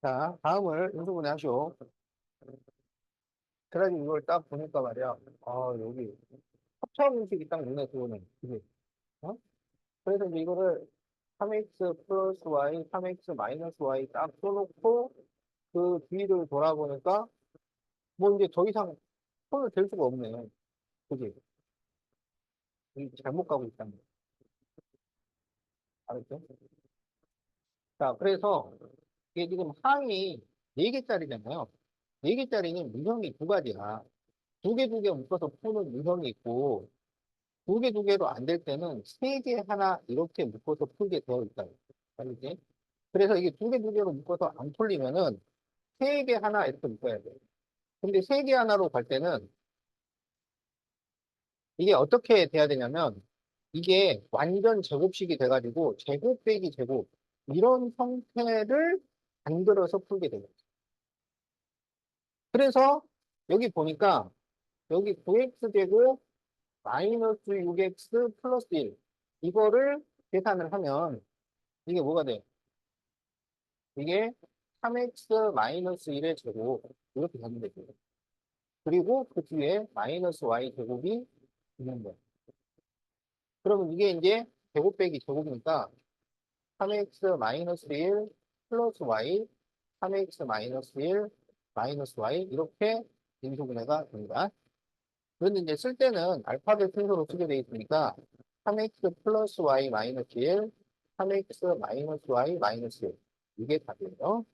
자, 다음을 인수분해 하시오. 그래가지고 이걸 딱 보니까 말이야. 여기 합차 공식이 딱 눈에 들어오네. 그지? 어? 그래서 이제 이거를 3x 플러스 y, 3x 마이너스 y 딱 써놓고 그 뒤를 돌아보니까 뭐 이제 더 이상 손을 댈 수가 없네. 그지? 이 잘못 가고 있다는 거. 알았죠? 자, 그래서 이게 지금 항이 4개짜리잖아요. 4개짜리는 유형이 두 가지야. 두 개 묶어서 푸는 유형이 있고, 두 개로 안 될 때는 세 개 하나 이렇게 묶어서 풀게 되어 있다. 알겠지? 그래서 이게 두 개로 묶어서 안 풀리면은 세 개 하나 이렇게 묶어야 돼. 근데 세 개 하나로 갈 때는 이게 어떻게 돼야 되냐면 이게 완전 제곱식이 돼가지고 제곱 빼기 제곱 이런 형태를 만들어서 풀게 돼요. 그래서 여기 보니까 여기 9x 제곱 마이너스 6x 플러스 1 이거를 계산을 하면 이게 뭐가 돼? 이게 3x 마이너스 1의 제곱 이렇게 되면 되죠. 그리고 그 뒤에 마이너스 y 제곱이 있는 거예요. 그러면 이게 이제 제곱 빼기 제곱이니까 3x 마이너스 1 플러스 y 3x 마이너스 1 마이너스 y 이렇게 인수분해가 됩니다. 그런데 이제 쓸 때는 알파벳 순서로 쓰게 되어 있으니까 3x 플러스 y 마이너스 1 3x 마이너스 y 마이너스 1 이게 답이에요.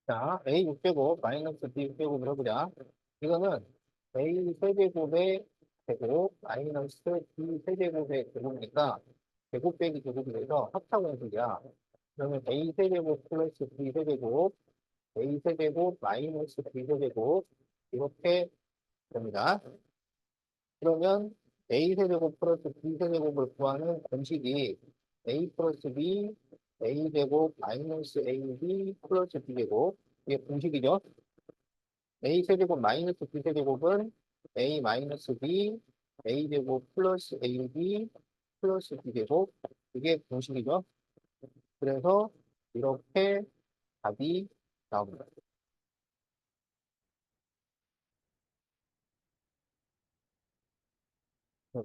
자, a 6제곱 마이너스 b 6제곱을 해보자. 이거는 a 세제곱의 제곱 마이너스 b 세제곱의 제곱이니까 제곱 빼기 제곱이 돼서 합차공식이야. 그러면 a 세제곱 플러스 b 세제곱 a 세제곱 마이너스 b 세제곱 이렇게 됩니다. 그러면 a 세제곱 플러스 b 세제곱을 구하는 공식이 a 플러스 b a 제곱 마이너스 ab 플러스 b 제곱 이게 공식이죠. a 세제곱 마이너스 b 세제곱은 a 마이너스 b a 제곱 플러스 ab 플러스 b 제곱 이게 공식이죠. 그래서 이렇게 답이 나옵니다.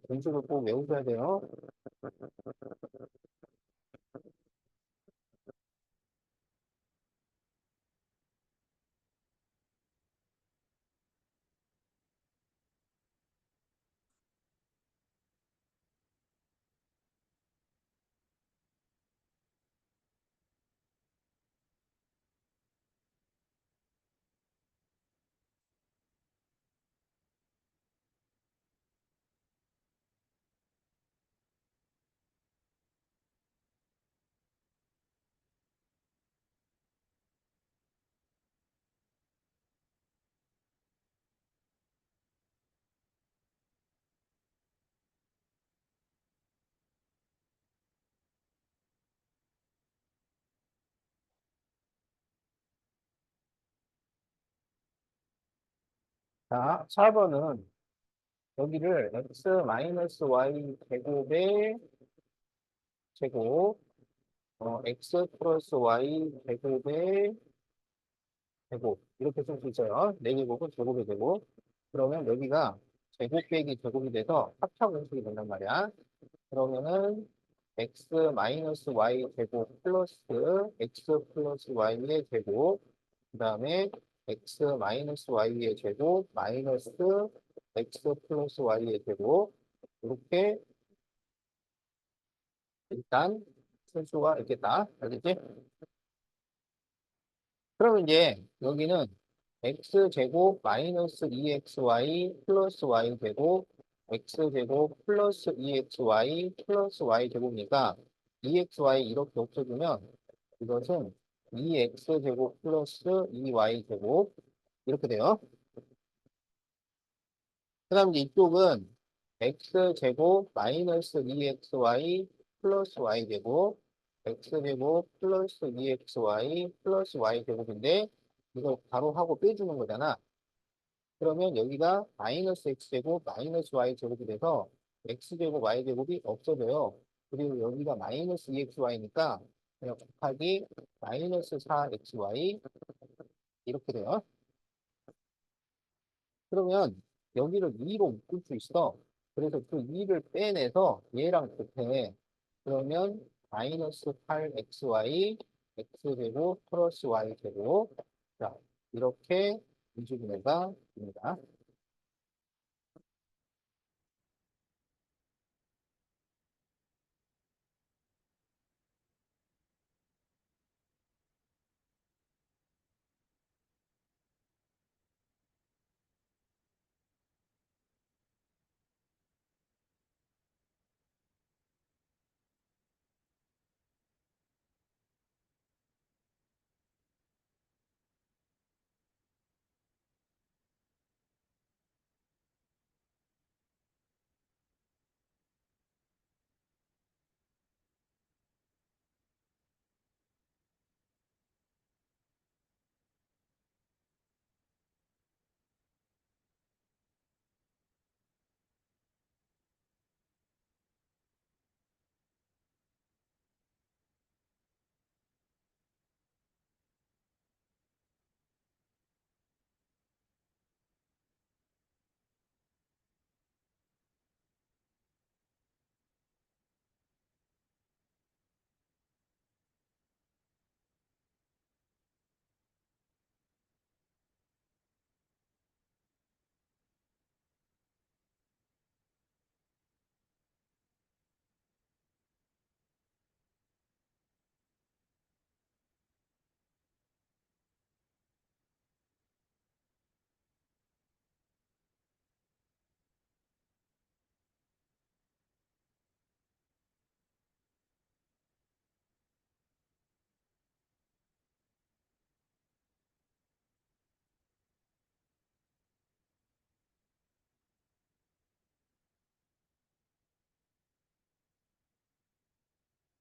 공식을 꼭 외우셔야 돼요. 자, 4번은 여기를 x 마이너스 y 제곱의 제곱, x 플러스 y 제곱의 제곱 이렇게 쓸 수 있어요. 4제곱은 제곱의 제곱. 그러면 여기가 제곱 빼기 제곱이 돼서 합차 공식이 된단 말이야. 그러면은 x 마이너스 y 제곱 플러스 x 플러스 y의 제곱 다음에 x 마이너스 y의 제곱 마이너스 x 플러스 y의 제곱 이렇게 일단 쓸 수가 있겠다. 알겠지? 그러면 이제 여기는 x제곱 마이너스 2xy 플러스 y제곱 x제곱 플러스 2xy 플러스 y제곱이니까 2xy 이렇게 없어지면 이것은 2x제곱 플러스 2y제곱 이렇게 돼요. 그 다음 이제 이쪽은 x제곱 마이너스 2xy 플러스 y제곱 x제곱 플러스 2xy 플러스 y제곱인데 이걸 바로 하고 빼주는 거잖아. 그러면 여기가 마이너스 x제곱 마이너스 y제곱이 돼서 x제곱 y제곱이 없어져요. 그리고 여기가 마이너스 2xy니까 그냥 곱하기 마이너스 4xy 이렇게 돼요. 그러면 여기를 2로 묶을 수 있어. 그래서 그 2를 빼내서 얘랑 곱해. 그러면 마이너스 8xy x제곱 플러스 y제곱. 자, 이렇게 인수분해가 됩니다.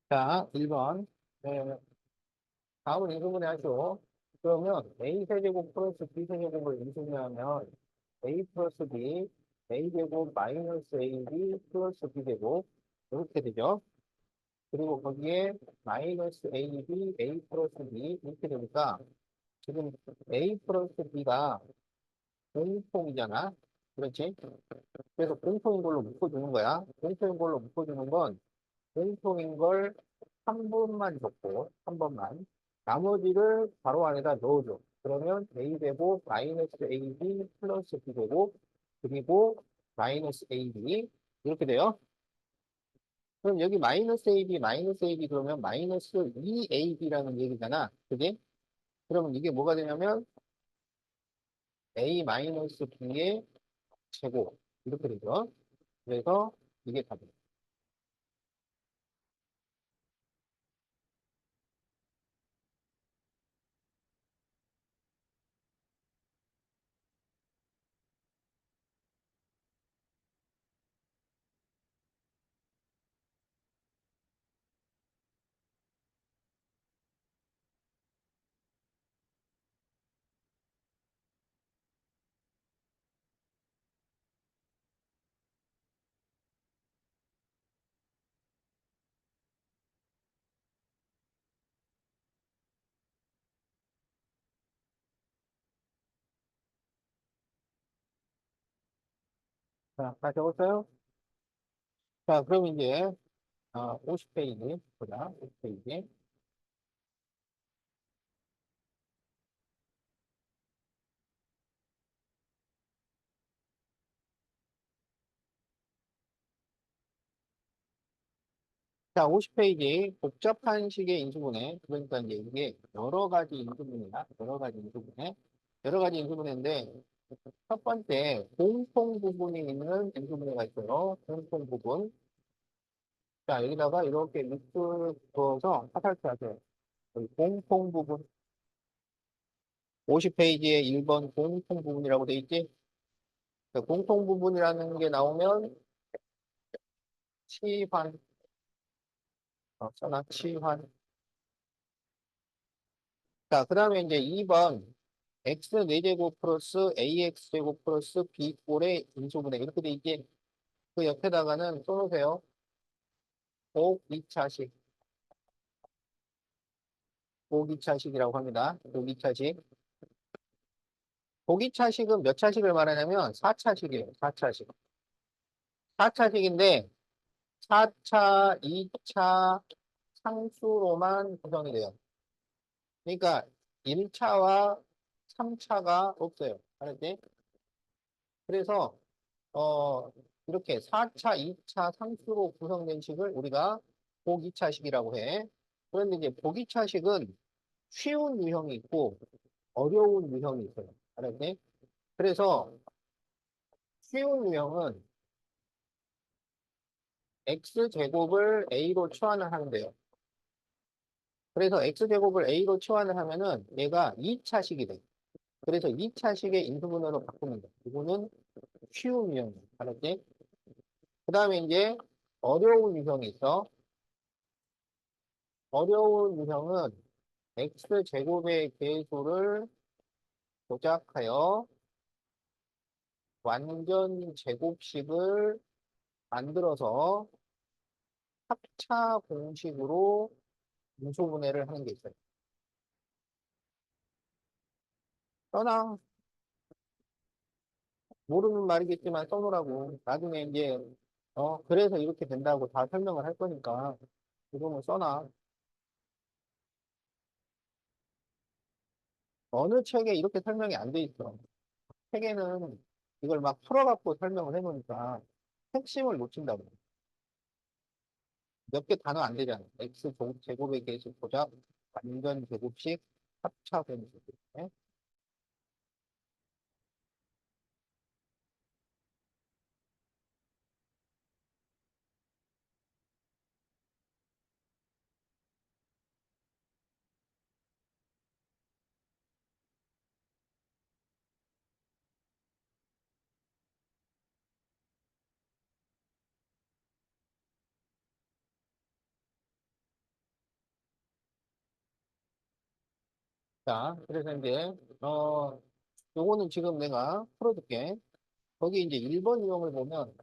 자, 1번. 네, 다음은 인수분해 하죠. 그러면 a 세제곱 플러스 b 세제곱을 인수분해하면 a 플러스 b, a제곱 마이너스 ab 플러스 b제곱 이렇게 되죠. 그리고 거기에 마이너스 ab, a 플러스 b 이렇게 되니까 지금 a 플러스 b가 공통이잖아. 그렇지? 그래서 공통인 걸로 묶어주는 거야. 공통인 걸로 묶어주는 건 공통인 걸 한 번만 줬고, 한 번만. 나머지를 바로 안에다 넣어줘. 그러면 a제곱 마이너스 ab 플러스 b제곱 그리고 마이너스 ab 이렇게 돼요. 그럼 여기 마이너스 ab 그러면 마이너스 2ab라는 얘기잖아. 그지? 그러면 이게 뭐가 되냐면 a 마이너스 b의 제곱 이렇게 되죠. 그래서 이게 답이에요. 자, 다 적었어요? 자, 그럼 이제 50페이지 보자. 50페이지. 자, 50페이지 복잡한 식의 인수분해. 그러니까 이제 이게 여러 가지 인수분해다. 여러 가지 인수분해. 여러 가지 인수분해인데 첫 번째 공통 부분이 있는 인수분해가 있어요. 공통 부분. 자, 여기다가 이렇게 밑줄 그어서 화살표 하세요. 여기 공통 부분. 50페이지에 1번 공통 부분이라고 돼 있지? 그 공통 부분이라는 게 나오면 치환. 써놔, 치환. 자, 그 다음에 이제 2번 x 4제곱 플러스 ax제곱 플러스 b꼴의 인수분해 이렇게 돼 있지? 그 옆에다가는 써놓으세요. 곱 2차식. 곱 2차식이라고 합니다. 곱 2차식. 곱 2차식은 몇 차식을 말하냐면 4차식이에요. 4차식. 4차식인데 4차, 2차 상수로만 구성이 돼요. 그러니까 1차와 3차가 없어요. 알았지? 그래서 이렇게 4차, 2차 상수로 구성된 식을 우리가 보기차식이라고 해. 그런데 이제 보기차식은 쉬운 유형이 있고 어려운 유형이 있어요. 알았지? 그래서 쉬운 유형은 x제곱을 a로 치환을 하는데요. 그래서 x제곱을 a로 치환을 하면은 얘가 2차식이 돼. 그래서 2차식의 인수분해로 바꾸는 거. 이거는 쉬운 유형이에요. 알았지? 그 다음에 이제 어려운 유형이 있어. 어려운 유형은 x제곱의 계수를 조작하여 완전 제곱식을 만들어서 합차 공식으로 인수분해를 하는 게 있어요. 써놔. 모르는 말이겠지만 써놓으라고. 나중에 이제, 그래서 이렇게 된다고 다 설명을 할 거니까, 이거는 써놔. 어느 책에 이렇게 설명이 안 돼 있어. 책에는 이걸 막 풀어갖고 설명을 해놓으니까 핵심을 놓친다고. 몇 개 단어 안 되잖아. x 제곱의 계수 조작, 완전 제곱식, 합차 공식. 네? 자, 그래서 이제, 요거는 지금 내가 풀어줄게. 거기 이제 1번 유형을 보면,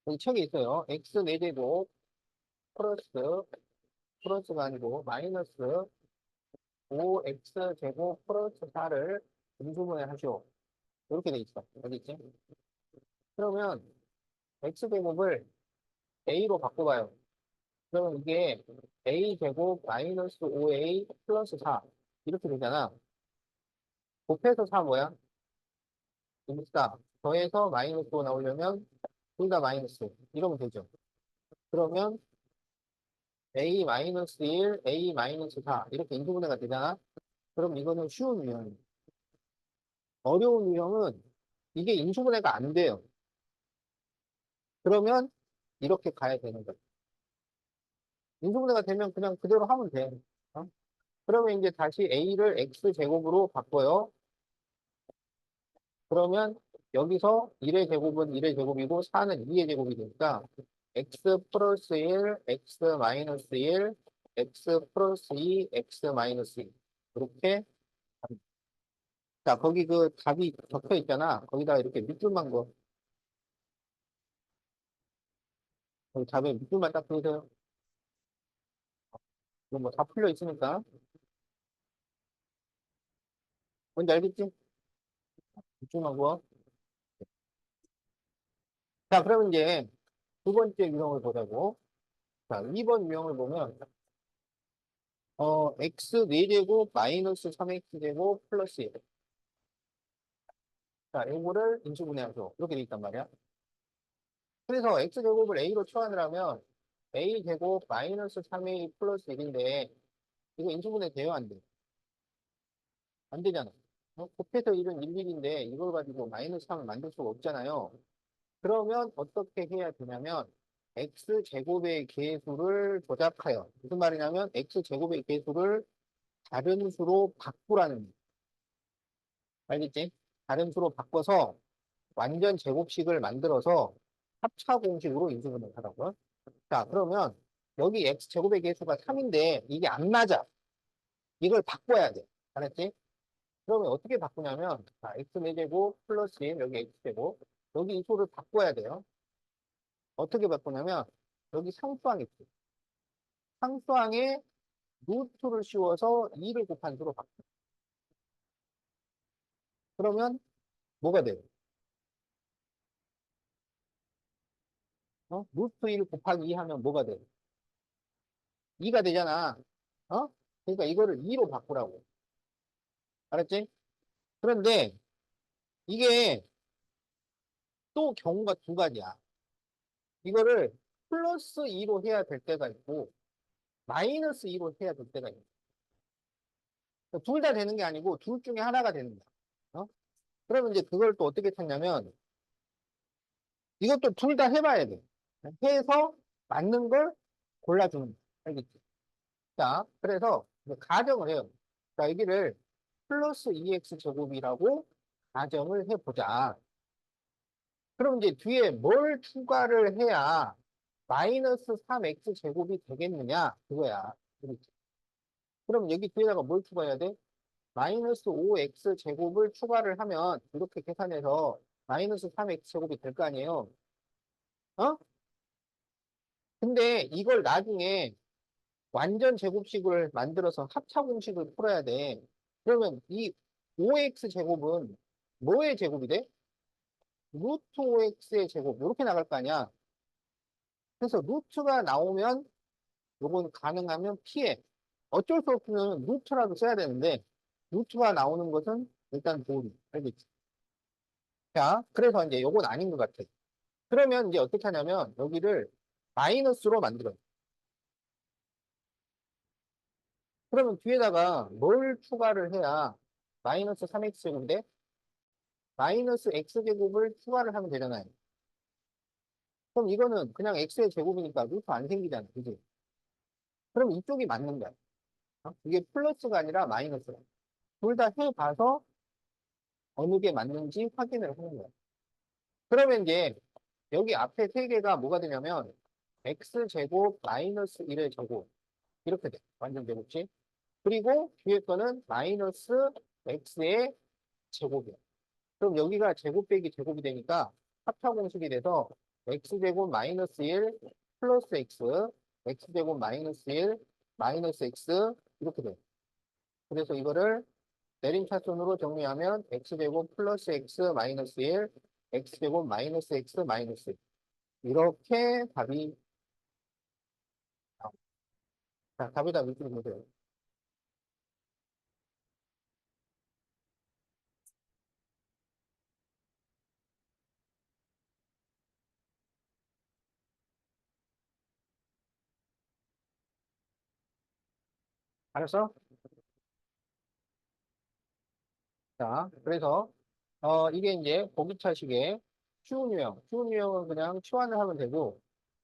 여기 책에 있어요. x 4제곱 플러스, 플러스가 아니고, 마이너스 5x제곱 플러스 4를 분수분해 하시오. 이렇게 돼 있어. 어디 있지? 그러면 x제곱을 a로 바꿔봐요. 그러면 이게 a제곱 마이너스 5a 플러스 4 이렇게 되잖아. 곱해서 4 뭐야? 4. 더해서 마이너스 5 나오려면 둘 다 마이너스 이러면 되죠. 그러면 a 마이너스 1, a 마이너스 4 이렇게 인수분해가 되잖아. 그럼 이거는 쉬운 유형이에요. 어려운 유형은 이게 인수분해가 안 돼요. 그러면 이렇게 가야 되는 거예요. 인수분해가 되면 그냥 그대로 하면 돼. 어? 그러면 이제 다시 a를 x제곱으로 바꿔요. 그러면 여기서 1의 제곱은 1의 제곱이고 4는 2의 제곱이 되니까 x 플러스 1, x 마이너스 1, x 플러스 2, x 마이너스 2 이렇게 합니다. 자, 거기 그 답이 적혀 있잖아. 거기다 이렇게 밑줄만 거. 거기 답에 밑줄만 딱 그으세요. 이거 뭐 다 풀려 있으니까. 뭔지 알겠지? 밑줄만 그어. 자, 그러면 이제 두 번째 유형을 보자고. 자, 2번 유형을 보면 x 4제곱 마이너스 3x제곱 플러스 1. 자, 이거를 인수분해하죠. 이렇게 돼 있단 말이야. 그래서 x제곱을 a로 치환을 하면 a제곱 마이너스 3a 플러스 1인데 이거 인수분해 돼요, 안 돼? 안 되잖아. 곱해서 1은 1, 1인데 이걸 가지고 마이너스 3을 만들 수가 없잖아요. 그러면 어떻게 해야 되냐면 x제곱의 계수를 조작하여 무슨 말이냐면 x제곱의 계수를 다른 수로 바꾸라는 거예요. 알겠지? 다른 수로 바꿔서 완전 제곱식을 만들어서 합차 공식으로 인수분해를 하라고요. 자, 그러면 여기 x제곱의 계수가 3인데 이게 안 맞아. 이걸 바꿔야 돼. 알았지? 그러면 어떻게 바꾸냐면 자, x4제곱 플러스 1 여기 x제곱 여기 이 수를 바꿔야 돼요. 어떻게 바꾸냐면 여기 상수항 있지. 상수항에 루트를 씌워서 2를 곱한 수로 바꿔. 그러면 뭐가 돼요? 루트 1 곱하기 2 하면 뭐가 돼요? 2가 되잖아. 어? 그러니까 이거를 2로 바꾸라고. 알았지? 그런데 이게 또 경우가 두 가지야. 이거를 플러스 2로 해야 될 때가 있고 마이너스 2로 해야 될 때가 있고 둘 다 되는 게 아니고 둘 중에 하나가 되는 거야. 그러면 이제 그걸 또 어떻게 찾냐면 이것도 둘 다 해봐야 돼. 해서 맞는 걸 골라주는 거야. 알겠지? 자, 그래서 이제 가정을 해요. 자, 여기를 플러스 2x 제곱이라고 가정을 해보자. 그럼 이제 뒤에 뭘 추가를 해야 마이너스 3x 제곱이 되겠느냐? 그거야. 그렇지? 그럼 여기 뒤에다가 뭘 추가해야 돼? 마이너스 5x 제곱을 추가를 하면 이렇게 계산해서 마이너스 3x 제곱이 될 거 아니에요? 어? 근데 이걸 나중에 완전 제곱식을 만들어서 합차 공식을 풀어야 돼. 그러면 이 5x 제곱은 뭐의 제곱이 돼? 루트 5x의 제곱 이렇게 나갈 거 아니야. 그래서 루트가 나오면 요건 가능하면 피해. 어쩔 수 없으면 루트라도 써야 되는데 루트가 나오는 것은 일단 보류. 알겠지? 자, 그래서 이제 요건 아닌 것 같아. 그러면 이제 어떻게 하냐면 여기를 마이너스로 만들어요. 그러면 뒤에다가 뭘 추가를 해야 마이너스 3x제곱인데 마이너스 x제곱을 추가를 하면 되잖아요. 그럼 이거는 그냥 x의 제곱이니까 루트 안 생기잖아. 그지? 그럼 이쪽이 맞는 거야. 이게 플러스가 아니라 마이너스야. 둘 다 해봐서 어느 게 맞는지 확인을 하는 거야. 그러면 이제 여기 앞에 세 개가 뭐가 되냐면 x제곱 마이너스 1의 제곱 이렇게 돼. 완전 제곱식. 그리고 뒤에 거는 마이너스 x의 제곱이야. 그럼 여기가 제곱 빼기 제곱이 되니까 합차 공식이 돼서 x제곱 마이너스 1 플러스 x, x제곱 마이너스 1 마이너스 x 이렇게 돼. 그래서 이거를 내림차순으로 정리하면 x제곱 플러스 x 마이너스 1, x제곱 마이너스 x 마이너스 1. 이렇게 답이 나옵니다. 자, 답에다 밑으로 보세요. 알았어? 자, 그래서 이게 이제 보기차식의 쉬운 유형은 그냥 치환을 하면 되고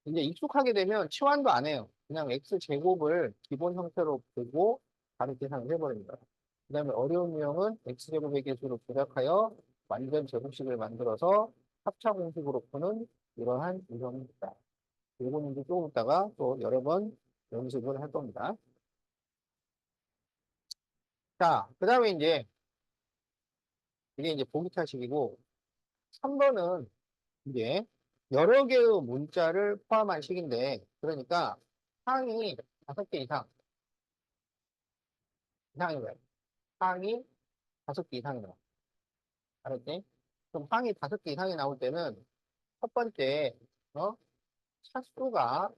이제 익숙하게 되면 치환도 안 해요. 그냥 x제곱을 기본 형태로 보고 바로 계산을 해버립니다. 그 다음에 어려운 유형은 x제곱의 개수를 조작하여 완전 제곱식을 만들어서 합차 공식으로 푸는 이러한 유형입니다. 요거는 이제 조금 있다가 또 여러 번 연습을 할 겁니다. 자, 그 다음에 이제 이게 이제 보기차식이고 3번은 이제 여러 개의 문자를 포함한 식인데 그러니까 항이 5개 이상인 거예요. 항이 5개 이상이 나와. 알았지? 그럼 항이 5개 이상이 나올 때는 첫 번째 어? 차수가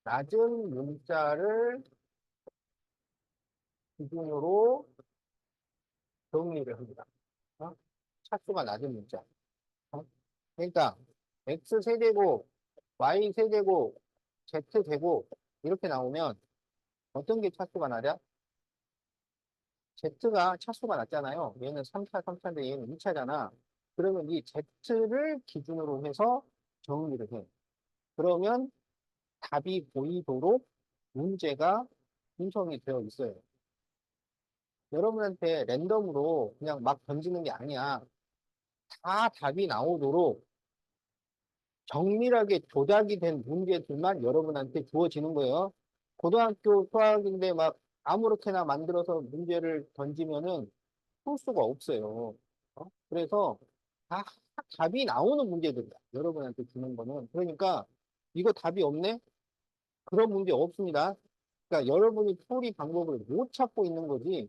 낮은 문자를 기준으로 정리를 합니다. 어? 차수가 낮은 문자. 그러니까 x 세제곱, y 세제곱, Z 제곱 이렇게 나오면 어떤 게 차수가 나냐? Z가 차수가 낮잖아요. 얘는 3차, 3차인데 얘는 2차잖아. 그러면 이 Z를 기준으로 해서 정리를 해. 그러면 답이 보이도록 문제가 분석이 되어 있어요. 여러분한테 랜덤으로 그냥 막 던지는 게 아니야. 다 답이 나오도록 정밀하게 조작이 된 문제들만 여러분한테 주어지는 거예요. 고등학교 수학인데 막 아무렇게나 만들어서 문제를 던지면은 풀 수가 없어요. 그래서 다 답이 나오는 문제들이야. 여러분한테 주는 거는. 그러니까 이거 답이 없네? 그런 문제 없습니다. 그러니까 여러분이 풀이 방법을 못 찾고 있는 거지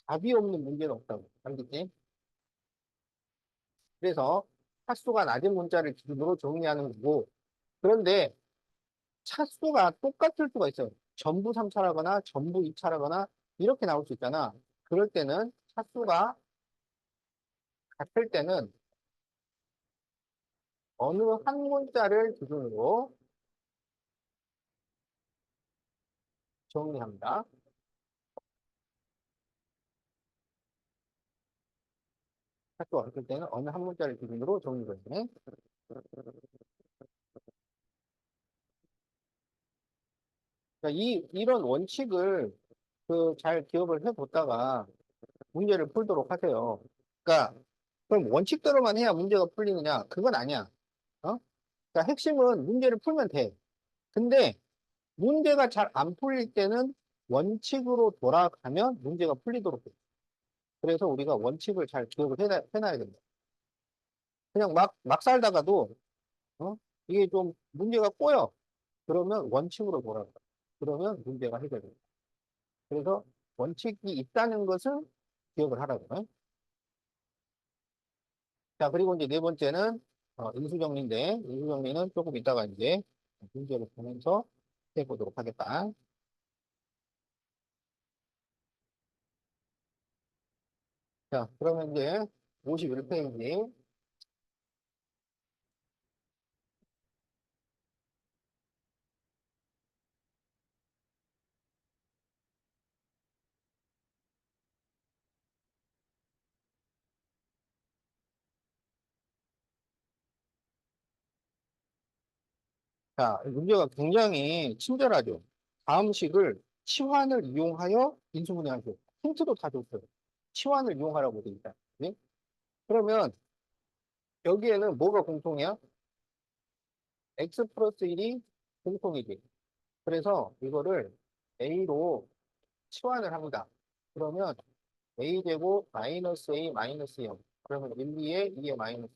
답이 없는 문제는 없다고. 알겠지? 그래서 차수가 낮은 문자를 기준으로 정리하는 거고 그런데 차수가 똑같을 수가 있어요. 전부 3차라거나 전부 2차라거나 이렇게 나올 수 있잖아. 그럴 때는 차수가 같을 때는 어느 한 문자를 기준으로 정리합니다. 차수가 같을 때는 어느 한 문자를 기준으로 정리를 해. 그러니까 이런 원칙을 잘 기억을 해뒀다가 문제를 풀도록 하세요. 그러니까 그럼 원칙대로만 해야 문제가 풀리느냐? 그건 아니야. 어? 그러니까 핵심은 문제를 풀면 돼. 근데 문제가 잘 안 풀릴 때는 원칙으로 돌아가면 문제가 풀리도록 돼. 그래서 우리가 원칙을 잘 기억을 해놔야 된다. 그냥 막 살다가도 어? 이게 좀 문제가 꼬여. 그러면 원칙으로 돌아가. 그러면 문제가 해결돼. 그래서 원칙이 있다는 것을 기억을 하라고. 자, 그리고 이제 네 번째는 인수정리인데, 인수정리는 조금 이따가 이제 문제를 보면서 해보도록 하겠다. 자, 그러면 이제 51페이지. 자, 문제가 굉장히 친절하죠. 다음 식을 치환을 이용하여 인수분해하죠. 힌트도 다 줬어요. 치환을 이용하라고 돼 있다. 네? 그러면 여기에는 뭐가 공통이야? x 플러스 1이 공통이지. 그래서 이거를 a로 치환을 합니다. 그러면 a제곱 마이너스 a 마이너스 0. 그러면 1, 2에 2에 마이너스.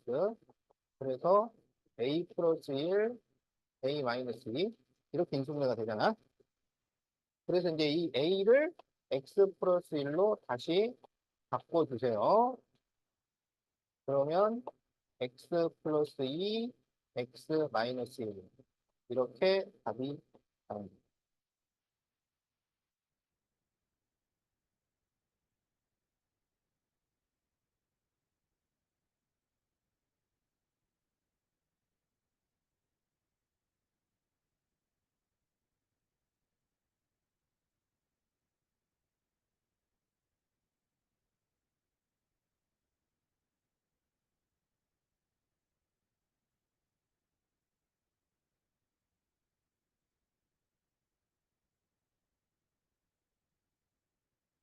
그래서 a 플러스 1, a 마이너스 2. 이렇게 인수분해가 되잖아. 그래서 이제 이 a를 x 플러스 1로 다시 바꿔주세요. 그러면 x 플러스 2, x 마이너스 1. 이렇게 답이 나옵니다.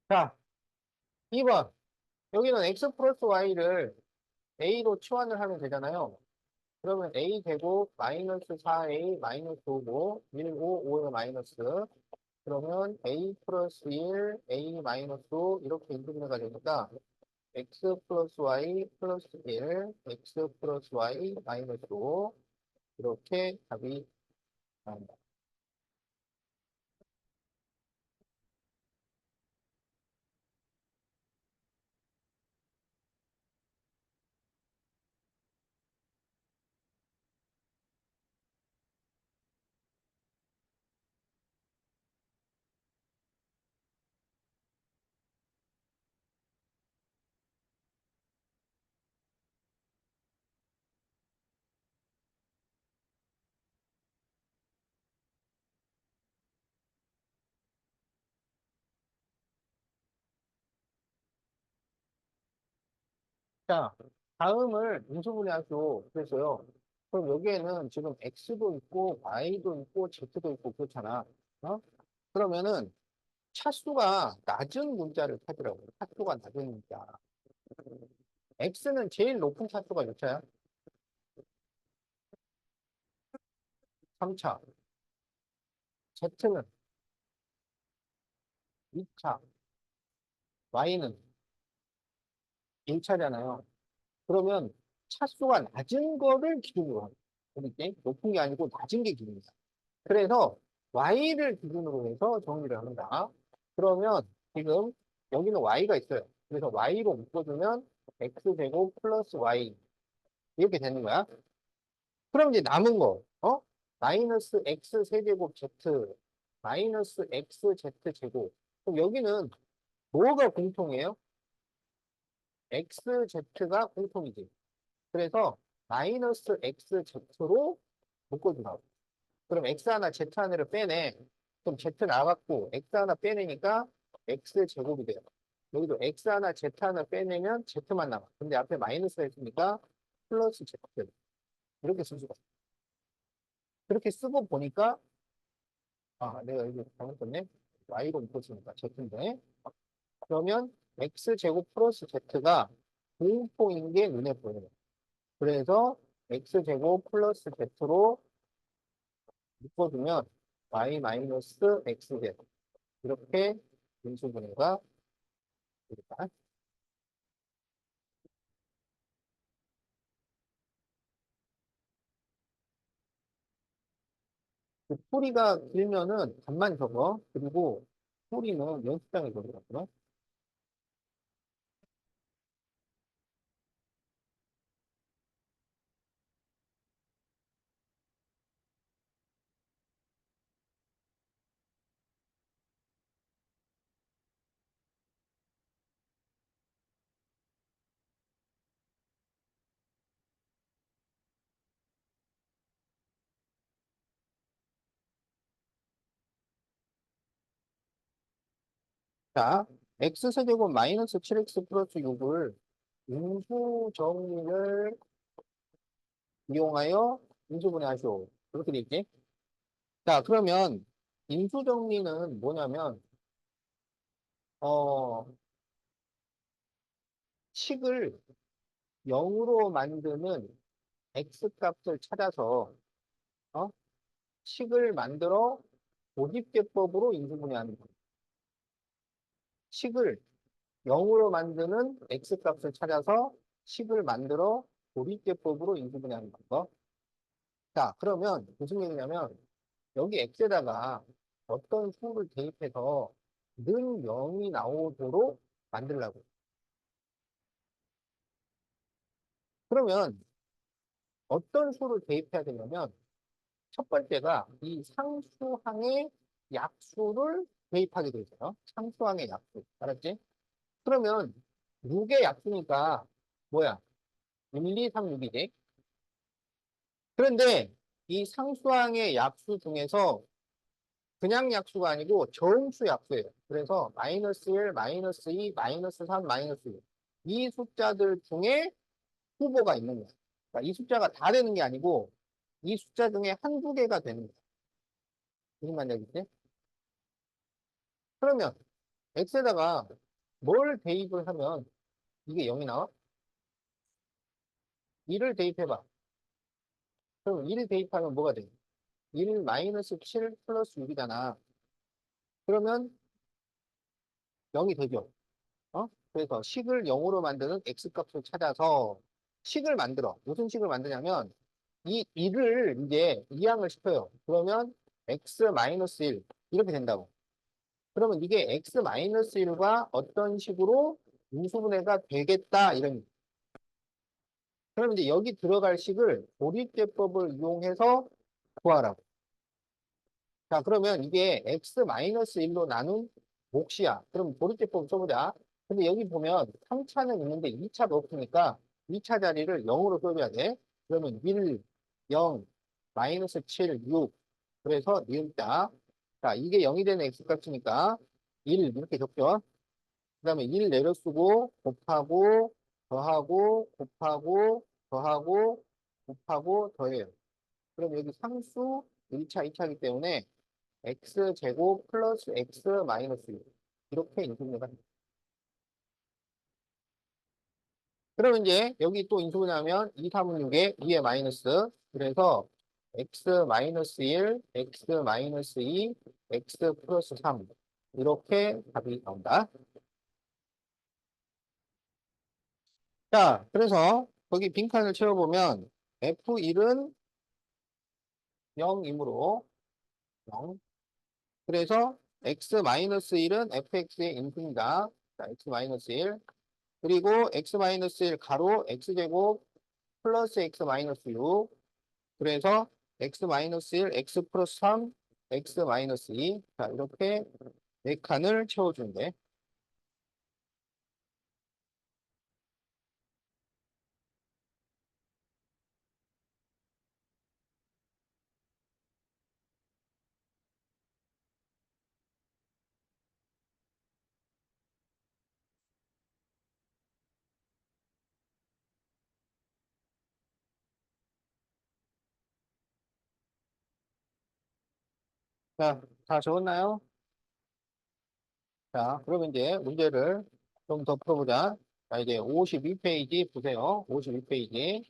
자, 2번. 여기는 x 플러스 y를 a로 치환을 하면 되잖아요. 그러면 a 제곱 마이너스 4a 마이너스 5고 1, 5, 5의 마이너스 그러면 a 플러스 1, a 마이너스 5 이렇게 인수분해가 되니까 x 플러스 y 플러스 1, x 플러스 y 마이너스 5 이렇게 답이 나옵니다. 자, 다음을 인수분해하기로 그랬어요. 그럼 여기에는 지금 X도 있고, Y도 있고, Z도 있고, 그렇잖아. 어? 그러면은 차수가 낮은 문자를 찾으라고. 차수가 낮은 문자. X는 제일 높은 차수가 몇 차야? 3차. Z는 2차. Y는 1차잖아요. 그러면 차수가 낮은 거를 기준으로 하는 거예요. 이게 높은 게 아니고 낮은 게 기준이야. 그래서 y를 기준으로 해서 정리를 합니다. 그러면 지금 여기는 y가 있어요. 그래서 y로 묶어주면 x제곱 플러스 y 이렇게 되는 거야. 그럼 이제 남은 거, 마이너스 x 세제곱 z 마이너스 x z 제곱. 그럼 여기는 뭐가 공통이에요? x z가 공통이지. 그래서 마이너스 x z로 묶어주라고. 그럼 x 하나 z 하나를 빼내. 그럼 z 나갔고 x 하나 빼내니까 x 제곱이 돼요. 여기도 x 하나 z 하나 빼내면 z만 남아. 근데 앞에 마이너스가 있으니까 플러스 z. 이렇게 쓸 수가 있어. 그렇게 쓰고 보니까 내가 여기 잘못 썼네. y로 묶었으니까 z인데. 그러면 x 제곱 플러스 z가 공통인 게 눈에 보여요. 그래서 x 제곱 플러스 z로 묶어주면 y 마이너스 x제 이렇게 인수분해가 됩니다. 그 풀이가 길면은 답만 적어. 그리고 풀이는 연습장에 적으라고요. 자, x세제곱 마이너스 7x 플러스 6을 인수 정리를 이용하여 인수분해하시오. 그렇게 돼 있지? 자, 그러면 인수 정리는 뭐냐면 어, 식을 0으로 만드는 x 값을 찾아서 어? 식을 만들어 고집계법으로 인수분해하는 거예요. 식을 0으로 만드는 x값을 찾아서 식을 만들어 고집계법으로 인수분해하는 거. 자, 그러면 무슨 얘기냐면 여기 x에다가 어떤 수를 대입해서 는 0이 나오도록 만들라고. 그러면 어떤 수를 대입해야 되냐면 첫 번째가 이 상수항의 약수를 대입하게 되죠. 상수항의 약수. 알았지? 그러면 6의 약수니까 뭐야? 1, 2, 3, 6이지. 그런데 이 상수항의 약수 중에서 그냥 약수가 아니고 저음수 약수예요. 그래서 마이너스 1, 마이너스 2, 마이너스 3, 마이너스 1. 이 숫자들 중에 후보가 있는 거야. 그러니까 이 숫자가 다 되는 게 아니고 이 숫자 중에 한두 개가 되는 거야. 무슨 말인지? 그러면 x에다가 뭘 대입을 하면 이게 0이 나와? 1을 대입해봐. 그럼 1을 대입하면 뭐가 돼? 1 마이너스 7 플러스 6이잖아. 그러면 0이 되죠. 그래서 식을 0으로 만드는 x값을 찾아서 식을 만들어. 무슨 식을 만드냐면 이 1을 이제 이항을 시켜요. 그러면 x 마이너스 1 이렇게 된다고. 그러면 이게 x 마이너스 1과 어떤 식으로 인수분해가 되겠다 이런. 그러면 이제 여기 들어갈 식을 도립제법을 이용해서 구하라고. 자, 그러면 이게 x 마이너스 1로 나눈 몫이야. 그럼 도립제법 써보자. 근데 여기 보면 3차는 있는데 2차가 없으니까 2차 자리를 0으로 써줘야 돼. 그러면 1, 0, 마이너스 7, 6. 그래서 니은자. 자, 이게 0이 되는 x값이니까 1 이렇게 적죠. 그 다음에 1 내려쓰고 곱하고 더하고, 곱하고, 더하고, 곱하고, 더해요. 그럼 여기 상수 1차, 2차이기 때문에 x제곱 플러스 x 마이너스 1. 이렇게 인수분해가 됩니다. 그러면 이제 여기 또 인수분해하면 2, 3은 6에 2에 마이너스. 그래서 x 마이너스 1, x 마이너스 2, x 플러스 3. 이렇게 답이 나온다. 자, 그래서 거기 빈칸을 채워보면 F1은 0이므로 0. 그래서 x-1은 fx의 인수입니다. 자, x-1. 그리고 x-1 가로 x제곱 플러스 x-6. 그래서 x-1, x 플러스 3, x-2. 자, 이렇게 네 칸을 채워주면 돼. 자, 다 적었나요? 자, 그러면 이제 문제를 좀 더 풀어보자. 자, 이제 52페이지 보세요. 52페이지.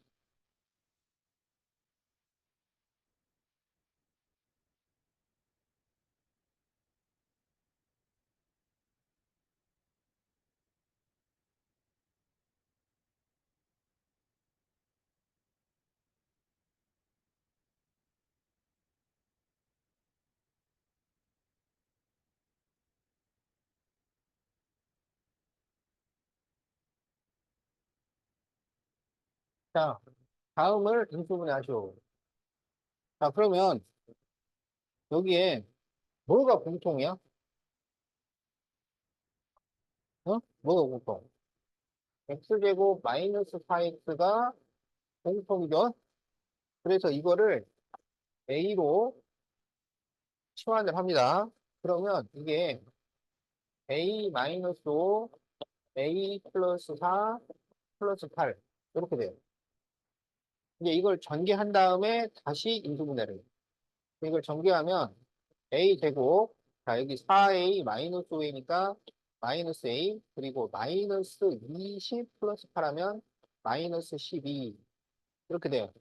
자, 다음을 인수분해 하시오. 자, 그러면 여기에 뭐가 공통이야? 어? 뭐가 공통? x제곱 마이너스 4x가 공통이죠? 그래서 이거를 a로 치환을 합니다. 그러면 이게 a 마이너스 5, a 플러스 4, 플러스 8 이렇게 돼요. 이제 이걸 전개한 다음에 다시 인수분해를 해요. 이걸 전개하면 a 제곱, 자 여기 4a 마이너스 5a니까 마이너스 a, 그리고 마이너스 20 플러스 8 하면 마이너스 12 이렇게 돼요.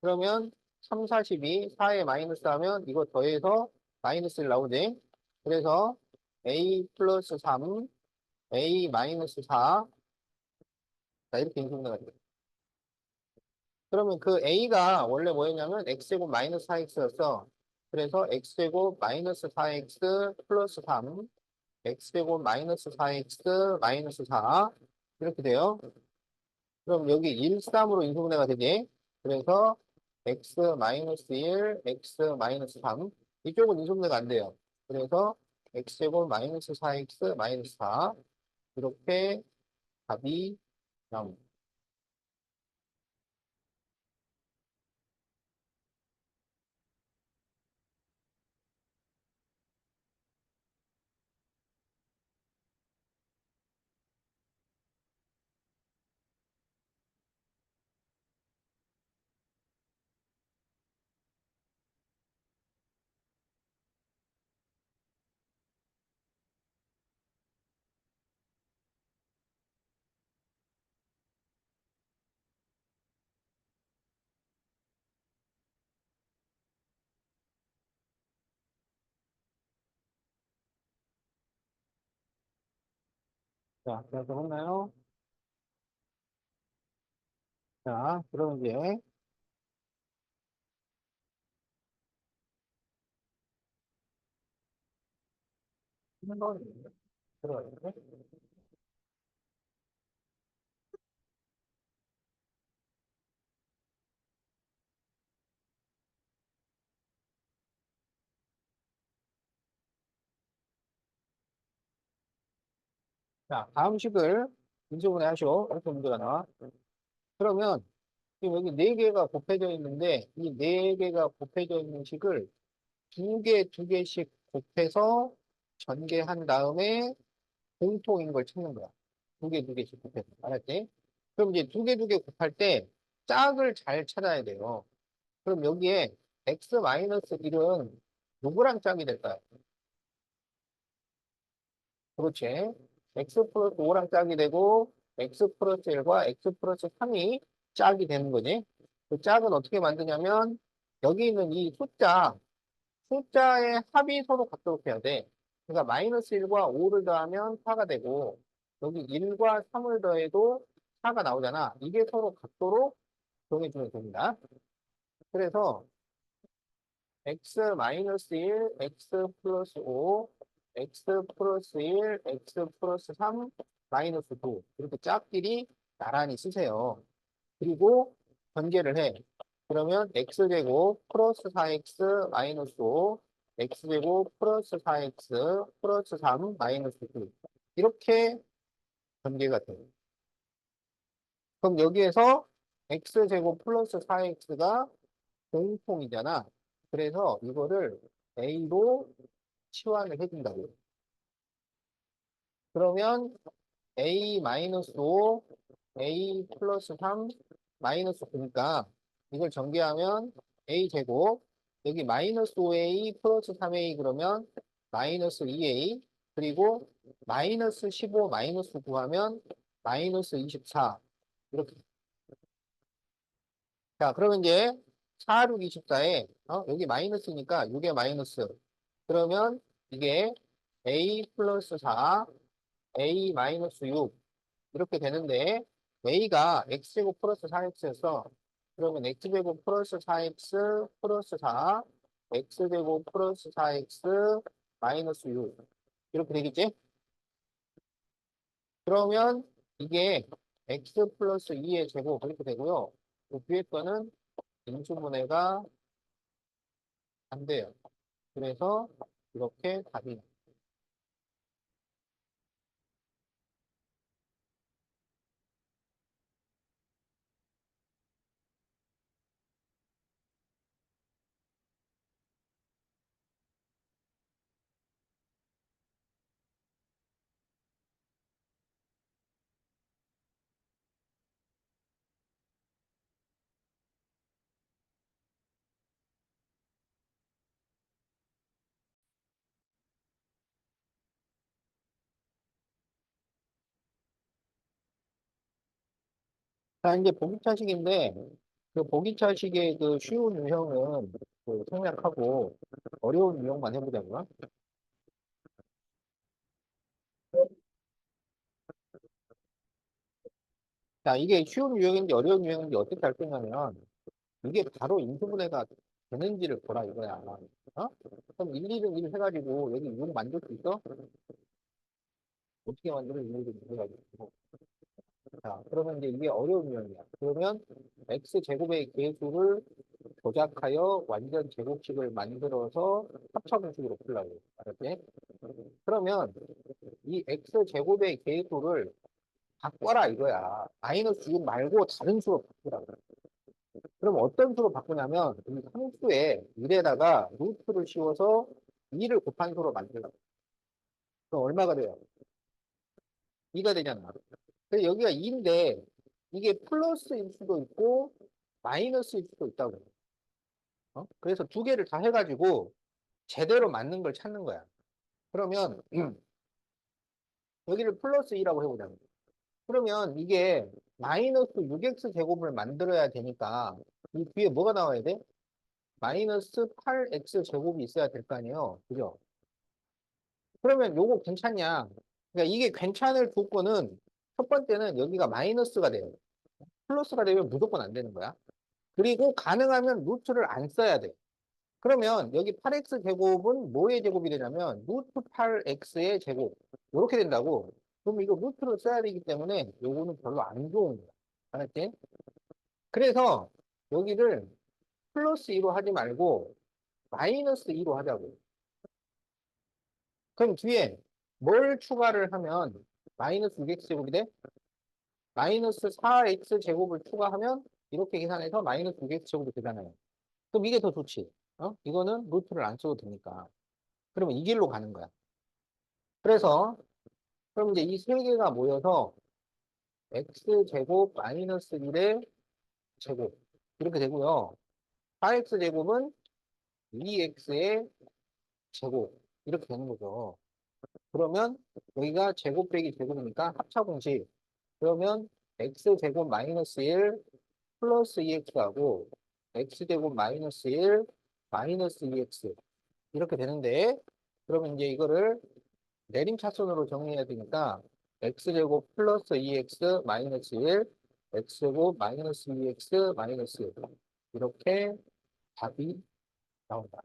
그러면 3, 42, 4에 마이너스 하면 이거 더해서 마이너스 1 나오지. 그래서 a 플러스 3, a 마이너스 4, 자 이렇게 인수분해가 돼요. 그러면 그 a가 원래 뭐였냐면 x제곱 마이너스 4x였어. 그래서 x제곱 마이너스 4x 플러스 3, x제곱 마이너스 4x 마이너스 4 이렇게 돼요. 그럼 여기 1, 3으로 인수분해가 되지. 그래서 x 마이너스 1, x 마이너스 3 이쪽은 인수분해가 안 돼요. 그래서 x제곱 마이너스 4x 마이너스 4 이렇게 답이 나옵니다. 자, 그래서 했나요? 자, 그럼 이제 한번 들어가요. 자, 다음 식을 인수분해 하시오. 이렇게 문제가 나와. 그러면 지금 여기 네 개가 곱해져 있는데 이 네 개가 곱해져 있는 식을 두 개, 두 개씩 곱해서 전개한 다음에 공통인 걸 찾는 거야. 두 개씩 곱해서. 알았지? 그럼 이제 두 개 곱할 때 짝을 잘 찾아야 돼요. 그럼 여기에 x-1은 누구랑 짝이 될까요? 그렇지. x 플러스 5랑 짝이 되고 x 플러스 1과 x 플러스 3이 짝이 되는 거지. 그 짝은 어떻게 만드냐면 여기 있는 이 숫자의 합이 서로 같도록 해야 돼. 그러니까 마이너스 1과 5를 더하면 4가 되고 여기 1과 3을 더해도 4가 나오잖아. 이게 서로 같도록 정해주면 됩니다. 그래서 x 마이너스 1, x 플러스 5, x 플러스 1, x 플러스 3, 마이너스 9 이렇게 짝끼리 나란히 쓰세요. 그리고 전개를 해. 그러면 x제곱 플러스 4x 마이너스 5, x제곱 플러스 4x 플러스 3 마이너스 9 이렇게 전개가 돼요. 그럼 여기에서 x제곱 플러스 4x가 공통이잖아. 그래서 이거를 a로 치환을 해준다고요. 그러면 a 마이너스 5, a 플러스 3 마이너스 9니까 이걸 전개하면 a 제곱 여기 마이너스 5a 플러스 3a 그러면 마이너스 2a 그리고 마이너스 15 마이너스 9 하면 마이너스 24 이렇게. 자 그러면 이제 4, 6, 24에 여기 마이너스니까 6에 마이너스 그러면 이게 a 플러스 4 a 마이너스 6 이렇게 되는데 a가 x제곱 플러스 4x였어. 그러면 x제곱 플러스 4x 플러스 4 x제곱 플러스 4x 마이너스 6 이렇게 되겠지? 그러면 이게 x 플러스 2의 제곱 이렇게 되고요. 그 뒤에 거는 인수분해가 안 돼요. 그래서 이렇게 답이 자, 이제 보기차식인데, 그 보기차식의 그 쉬운 유형은 그 생략하고 어려운 유형만 해보자고요. 자, 이게 쉬운 유형인지 어려운 유형인지 어떻게 할 거냐면, 이게 바로 인수분해가 되는지를 보라 이거야. 그럼 일일은 일 해가지고 여기 6 만들 수 있어? 어떻게 만들어? 일일은 일 해가지고. 자, 그러면 이제 이게 어려운 유형이야. 그러면 x제곱의 계수를 조작하여 완전 제곱식을 만들어서 합쳐공식으로 풀라고. 알았지? 그러면 이 x제곱의 계수를 바꿔라 이거야. 마이너스 6 말고 다른 수로 바꾸라고. 그럼 어떤 수로 바꾸냐면 이 상수에 1에다가 루트를 씌워서 2를 곱한 수로 만들라고. 그럼 얼마가 돼요? 2가 되잖아. 그래서 여기가 2인데 이게 플러스일 수도 있고 마이너스일 수도 있다고. 그래서 두 개를 다 해가지고 제대로 맞는 걸 찾는 거야. 그러면 여기를 플러스 2라고 해보자. 그러면 이게 마이너스 6x 제곱을 만들어야 되니까 이 뒤에 뭐가 나와야 돼? 마이너스 8x 제곱이 있어야 될 거 아니에요. 그죠? 그러면 요거 괜찮냐? 그러니까 이게 괜찮을 조건은 첫 번째는 여기가 마이너스가 돼요. 플러스가 되면 무조건 안 되는 거야. 그리고 가능하면 루트를 안 써야 돼. 그러면 여기 8x 제곱은 뭐의 제곱이 되냐면 루트 8x의 제곱 이렇게 된다고. 그럼 이거 루트를 써야 되기 때문에 요거는 별로 안 좋은 거야. 알았지? 그래서 여기를 플러스 2로 하지 말고 마이너스 2로 하자고. 그럼 뒤에 뭘 추가를 하면 마이너스 6x 제곱이 돼? 마이너스 4x 제곱을 추가하면 이렇게 계산해서 마이너스 6x 제곱이 되잖아요. 그럼 이게 더 좋지. 이거는 루트를 안 써도 되니까. 그러면 이 길로 가는 거야. 그래서 그럼 이제 이 세 개가 모여서 x제곱 마이너스 1의 제곱. 이렇게 되고요. 4x제곱은 2x의 제곱. 이렇게 되는 거죠. 그러면 여기가 제곱 빼기 제곱이니까 합차공식. 그러면 x제곱 마이너스 1 플러스 2x하고 x제곱 마이너스 1 마이너스 2x 이렇게 되는데 그러면 이제 이거를 내림차순으로 정리해야 되니까 x제곱 플러스 2x 마이너스 1 x제곱 마이너스 2x 마이너스 1 이렇게 답이 나온다.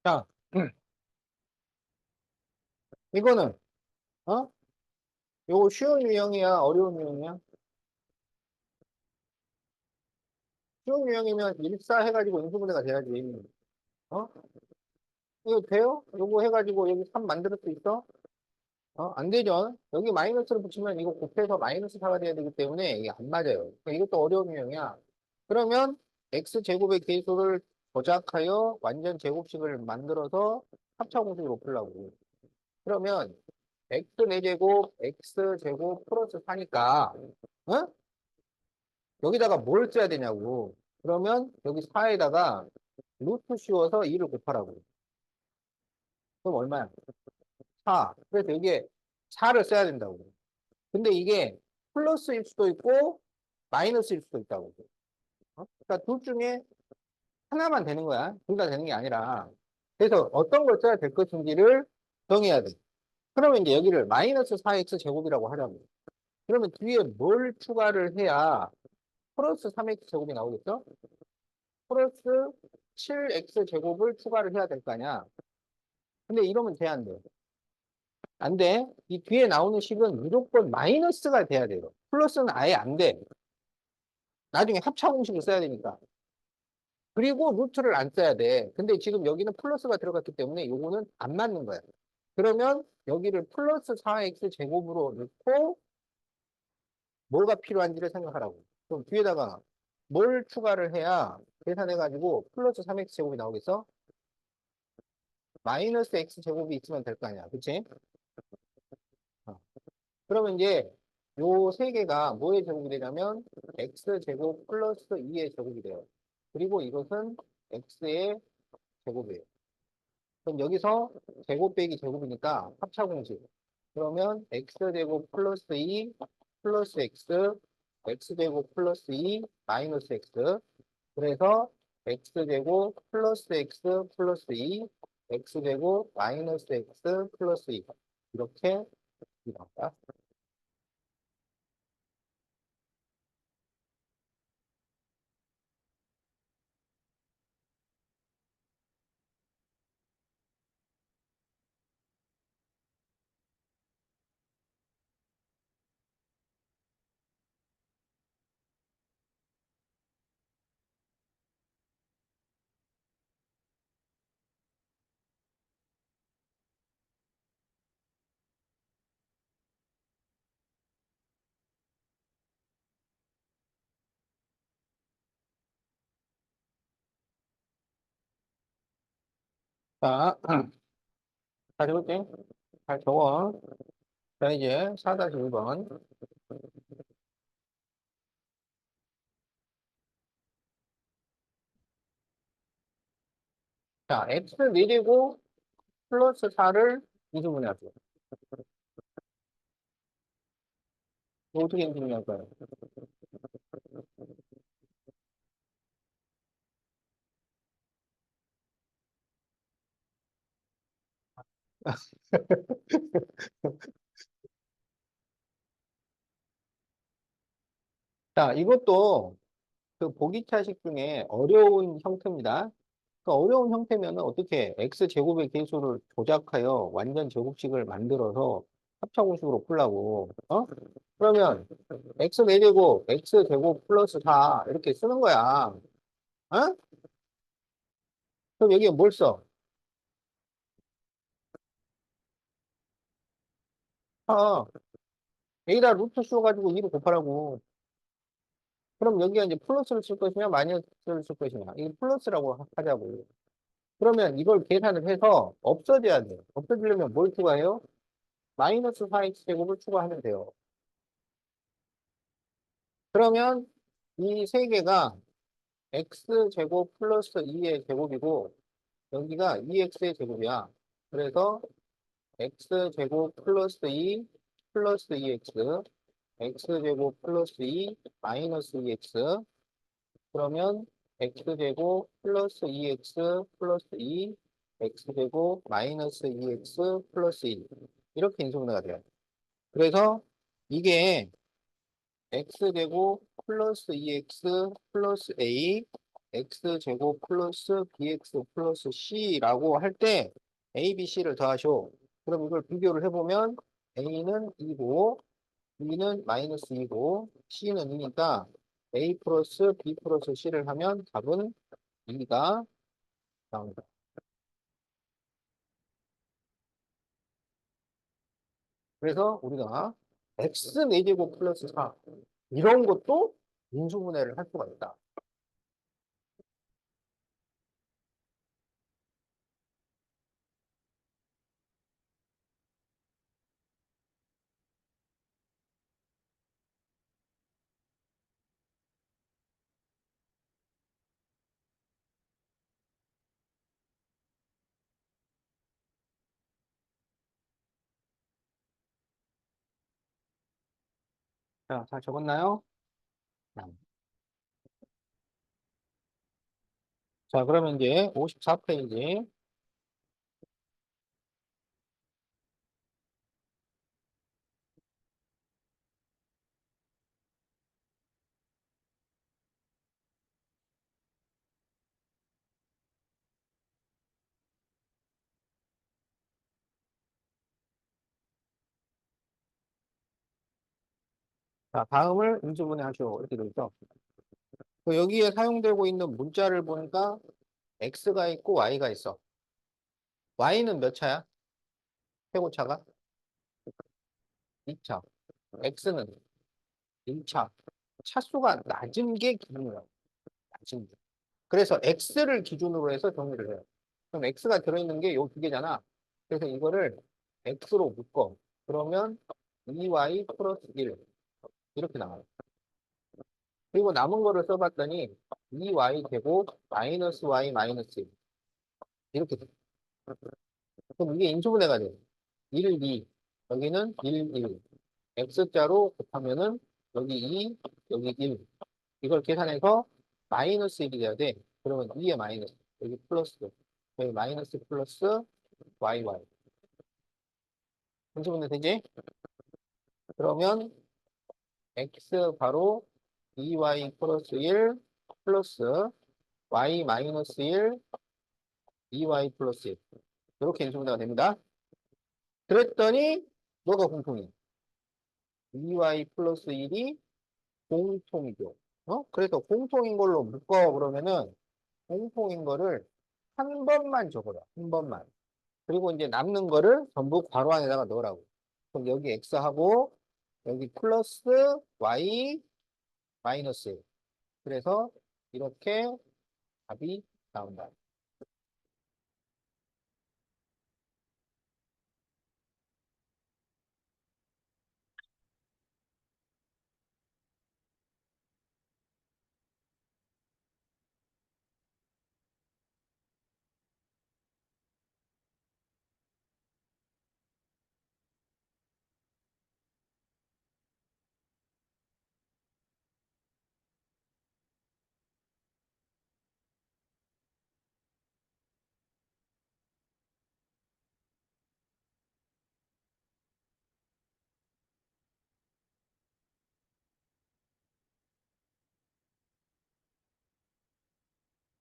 자, 이거는 어? 요거 쉬운 유형이야, 어려운 유형이야? 쉬운 유형이면 일사 해가지고 인수분해가 돼야지. 어? 이거 돼요? 요거 해가지고 여기 3 만들 수 있어? 안 되죠. 여기 마이너스를 붙이면 이거 곱해서 마이너스 4가 돼야 되기 때문에 이게 안 맞아요. 그러니까 이것도 어려운 유형이야. 그러면 x제곱의 계수를 조작하여 완전 제곱식을 만들어서 합차공식으로 풀라고. 그러면 x 4제곱 x제곱 플러스 4니까 어? 여기다가 뭘 써야 되냐고. 그러면 여기 4에다가 루트 씌워서 2를 곱하라고. 그럼 얼마야? 4. 그래서 여기에 4를 써야 된다고. 근데 이게 플러스일 수도 있고 마이너스일 수도 있다고. 그러니까 둘 중에 하나만 되는 거야. 둘 다 되는 게 아니라. 그래서 어떤 걸 써야 될 것인지를 정해야 돼. 그러면 이제 여기를 마이너스 4x 제곱이라고 하자고. 그러면 뒤에 뭘 추가를 해야 플러스 3x 제곱이 나오겠죠? 플러스 7x 제곱을 추가를 해야 될 거 아니야. 근데 이러면 돼, 안 돼? 안 돼. 이 뒤에 나오는 식은 무조건 마이너스가 돼야 돼요. 플러스는 아예 안 돼. 나중에 합차 공식을 써야 되니까. 그리고 루트를 안 써야 돼. 근데 지금 여기는 플러스가 들어갔기 때문에 요거는 안 맞는 거야. 그러면 여기를 플러스 4x 제곱으로 넣고 뭐가 필요한지를 생각하라고. 그럼 뒤에다가 뭘 추가를 해야 계산해가지고 플러스 3x 제곱이 나오겠어? 마이너스 x 제곱이 있으면 될 거 아니야. 그치? 어. 그러면 이제 요 세 개가 뭐의 제곱이 되냐면 x 제곱 플러스 2의 제곱이 돼요. 그리고 이것은 x의 제곱이에요. 그럼 여기서 제곱 빼기 제곱이니까 합차 공식. 그러면 x제곱 플러스 2 플러스 x, x제곱 플러스 2 마이너스 x. 그래서 x제곱 플러스 x 플러스 2, x제곱 마이너스 x 플러스 2. 이렇게 나온다. 자, 다시 볼게. 잘 적어. 자, 이제 4-1번. 자, x 4제곱 플러스 4를 이수분해하죠. 이거 어떻게 이수분해할까요? 자, 이것도 그 보기차식 중에 어려운 형태입니다. 그 어려운 형태면은 어떻게 x제곱의 계수를 조작하여 완전 제곱식을 만들어서 합차공식으로 풀라고. 어? 그러면 x 4제곱, x제곱 플러스 4 이렇게 쓰는 거야. 어? 그럼 여기에 뭘 써? 아, 여기다 루트 씌워가지고 2로 곱하라고. 그럼 여기가 이제 플러스를 쓸 것이냐, 마이너스를 쓸 것이냐. 이거 플러스라고 하자고. 그러면 이걸 계산을 해서 없어져야 돼. 없어지려면 뭘 추가해요? 마이너스 4x제곱을 추가하면 돼요. 그러면 이 세 개가 x제곱 플러스 2의 제곱이고, 여기가 2x의 제곱이야. 그래서 x제곱 플러스 2 플러스 2x, x제곱 플러스 2 마이너스 2x, 그러면 x제곱 플러스 2x 플러스 2, x제곱 마이너스 2x 플러스 1. 이렇게 인수분해가 돼요. 그래서 이게 x제곱 플러스 2x 플러스 a, x제곱 플러스 bx 플러스 c라고 할 때 a, b, c를 더하셔. 그럼 이걸 비교를 해보면 a는 2고 b는 마이너스 2고 c는 2니까 a 플러스 b 플러스 c를 하면 답은 2가 나옵니다. 그래서 우리가 x 4제곱 플러스 4 이런 것도 인수분해를 할 수가 있다. 자, 다 적었나요? 자, 그러면 이제 54페이지. 자, 다음을 인수분해 하시오. 이렇게 되어 있죠. 그 여기에 사용되고 있는 문자를 보니까 x가 있고 y가 있어. y는 몇 차야? 최고차가? 2차. x는 1차. 차수가 낮은 게 기준이야. 낮은 게. 그래서 x를 기준으로 해서 정리를 해요. 그럼 x가 들어있는 게 요 두 개잖아. 그래서 이거를 x로 묶어. 그러면 2y 플러스 1 이렇게 나와요. 그리고 남은 거를 써봤더니 2y 제곱 마이너스 y 마이너스 1 이렇게 돼. 그럼 이게 인수분해가 돼요. 1, 2 여기는 1, 1 x자로 곱하면은 여기 2 여기 1 이걸 계산해서 마이너스 1이 돼야 돼. 그러면 2에 마이너스 여기 플러스 여기 마이너스 플러스 y y 인수분해 되지? 그러면 x 바로 2y 플러스 1 플러스 y 마이너스 1 2y 플러스 1 이렇게 인수분해가 됩니다. 그랬더니 뭐가 공통이야? 2y 플러스 1이 공통이죠. 어? 그래서 공통인 걸로 묶어 그러면은 공통인 거를 한 번만 적어라. 한 번만. 그리고 이제 남는 거를 전부 괄호 안에다가 넣으라고. 그럼 여기 x하고 여기 플러스 y 마이너스 1. 그래서 이렇게 답이 나온다.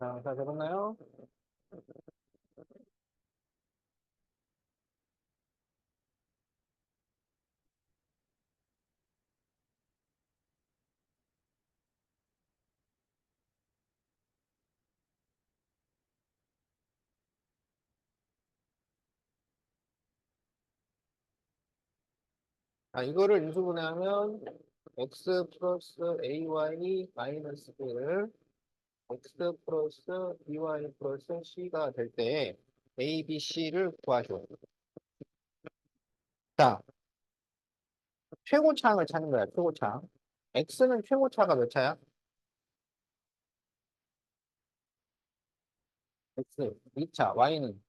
자, 다 적었나요? 아, 이거를 인수분해하면 x 플러스 ay 마이너스 b를 x 플러스 by 플러스 c가 될 때 a, b, c를 구하죠. 자, 최고차항을 찾는 거야, 최고차항. x는 최고차가 몇 차야? x 2차, y는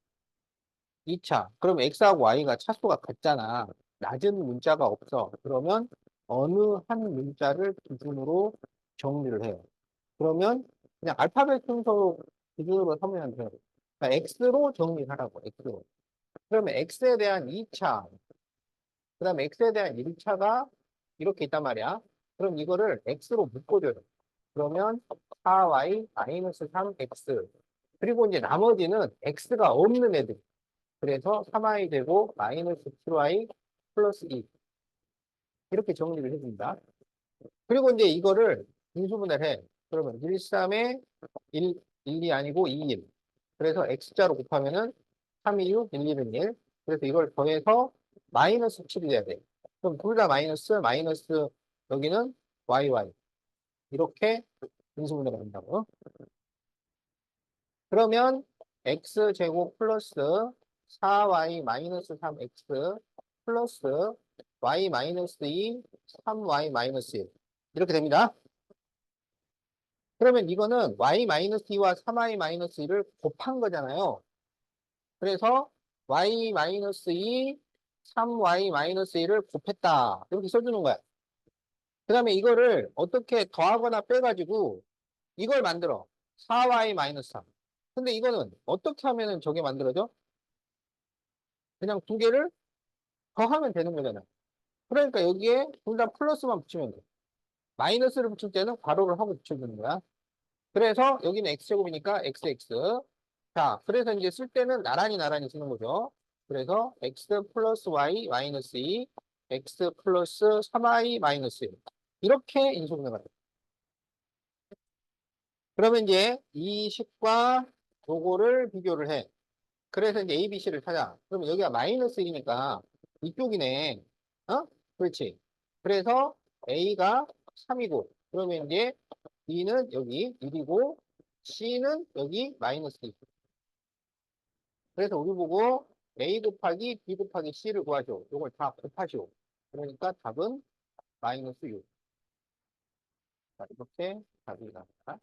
2차. 그럼 x하고 y가 차수가 같잖아. 낮은 문자가 없어. 그러면 어느 한 문자를 기준으로 정리를 해요. 그러면 그냥 알파벳 순서로 기준으로 삼으면 돼요. 그러니까 x로 정리하라고, x로. 그러면 x에 대한 2차, 그 다음에 x에 대한 1차가 이렇게 있단 말이야. 그럼 이거를 x로 묶어줘요. 그러면 4y 마이너스 3x. 그리고 이제 나머지는 x가 없는 애들. 그래서 3y 되고 마이너스 7y 플러스 2. 이렇게 정리를 해줍니다. 그리고 이제 이거를 인수분해를 해. 그러면 1, 3에 1, 1이 아니고 2, 1. 그래서 x자로 곱하면은 3, 2, 6, 1, 1은 1. 그래서 이걸 더해서 마이너스 7이 돼야 돼. 그럼 둘 다 마이너스, 마이너스, 여기는 yy. 이렇게 인수분해가 된다고. 그러면 x제곱 플러스 4y 마이너스 3x 플러스 y 마이너스 2, 3y 마이너스 1. 이렇게 됩니다. 그러면 이거는 y 마이너스 2와 3y 마이너스 1을 곱한 거잖아요. 그래서 y 마이너스 2, 3y 마이너스 1을 곱했다. 이렇게 써주는 거야. 그 다음에 이거를 어떻게 더하거나 빼가지고 이걸 만들어. 4y 마이너스 3. 근데 이거는 어떻게 하면은 저게 만들어져? 그냥 두 개를 더하면 되는 거잖아. 그러니까 여기에 둘 다 플러스만 붙이면 돼. 마이너스를 붙일 때는 괄호를 하고 붙여주는 거야. 그래서 여기는 x제곱이니까 xx. 자, 그래서 이제 쓸 때는 나란히 쓰는 거죠. 그래서 x 플러스 y 마이너스 2, x 플러스 3y 마이너스 1. 이렇게 인수분해가 돼. 그러면 이제 이 식과 요거를 비교를 해. 그래서 이제 A, B, C를 찾아. 그러면 여기가 마이너스 1이니까 이쪽이네. 어? 그렇지. 그래서 A가 3이고, 그러면 이제 B는 여기 1이고, C는 여기 마이너스 2. 그래서 우리 보고 A 곱하기 B 곱하기 C를 구하죠. 이걸 다 곱하시오. 그러니까 답은 마이너스 6. 자, 이렇게 답이 나옵니다.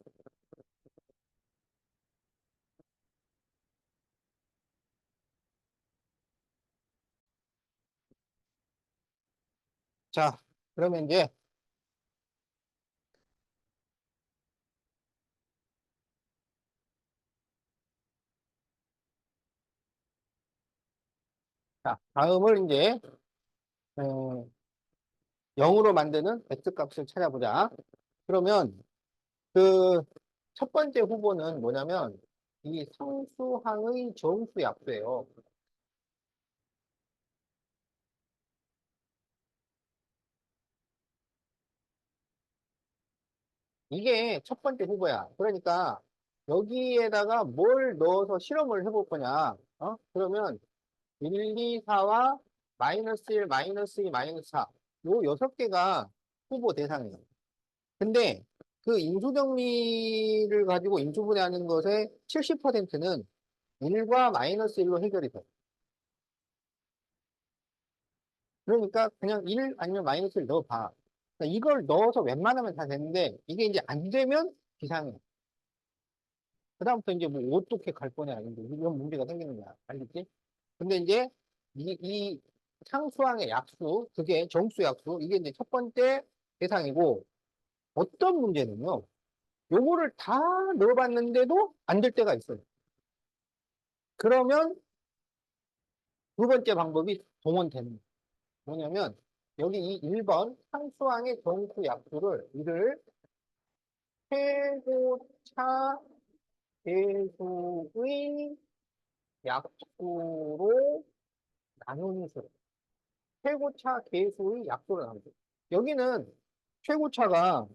자, 그러면 이제, 자, 다음을 이제, 어, 0으로 만드는 x 값을 찾아보자. 그러면 그 첫 번째 후보는 뭐냐면 이 상수항의 정수 약수예요. 이게 첫 번째 후보야. 그러니까 여기에다가 뭘 넣어서 실험을 해볼 거냐. 그러면 1, 2, 4와 마이너스 1, 마이너스 2, 마이너스 4. 요 6개가 후보 대상이에요. 근데 그 인수정리를 가지고 인수분해하는 것의 70%는 1과 마이너스 1로 해결이 돼. 그러니까 그냥 1 아니면 마이너스를 넣어봐. 그러니까 이걸 넣어서 웬만하면 다 되는데 이게 이제 안 되면 비상해. 그다음부터 이제 뭐 어떻게 갈 거냐 이런 문제가 생기는 거야. 알겠지? 근데 이제 이 상수항의 약수, 그게 정수 약수, 이게 이제 첫 번째 대상이고 어떤 문제는요. 요거를 다 넣어봤는데도 안 될 때가 있어요. 그러면 두 번째 방법이 동원되는 거예요. 뭐냐면 여기 이 1번 상수항의 정수 약수를 이를 최고차 계속의 약수로 나누는 수. 최고차 계수의 약수로 나누는 수. 여기는 최고차가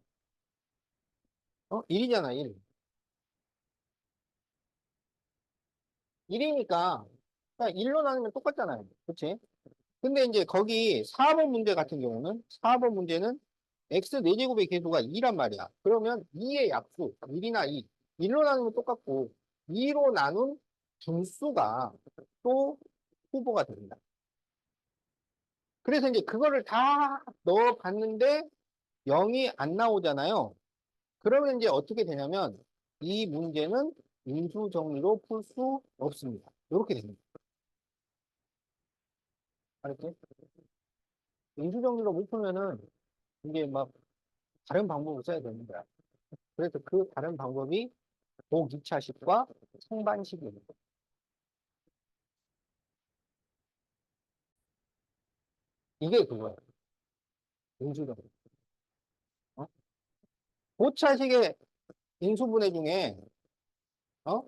1이잖아, 1. 1이니까 1로 나누면 똑같잖아요. 그치? 근데 이제 거기 4번 문제 같은 경우는 4번 문제는 x 4제곱의 계수가 2란 말이야. 그러면 2의 약수, 1이나 2. 1로 나누면 똑같고 2로 나눈 분수가 또 후보가 됩니다. 그래서 이제 그거를 다 넣어봤는데 0이 안 나오잖아요. 그러면 이제 어떻게 되냐면 이 문제는 인수 정리로 풀 수 없습니다. 이렇게 됩니다. 알았지? 인수 정리로 못 풀면은 이게 막 다른 방법을 써야 되는 거야. 그래서 그 다른 방법이 고2차식과 상반식입니다. 이게 그거예요. 인수 정리. 어? 고차식의 인수분해 중에 어?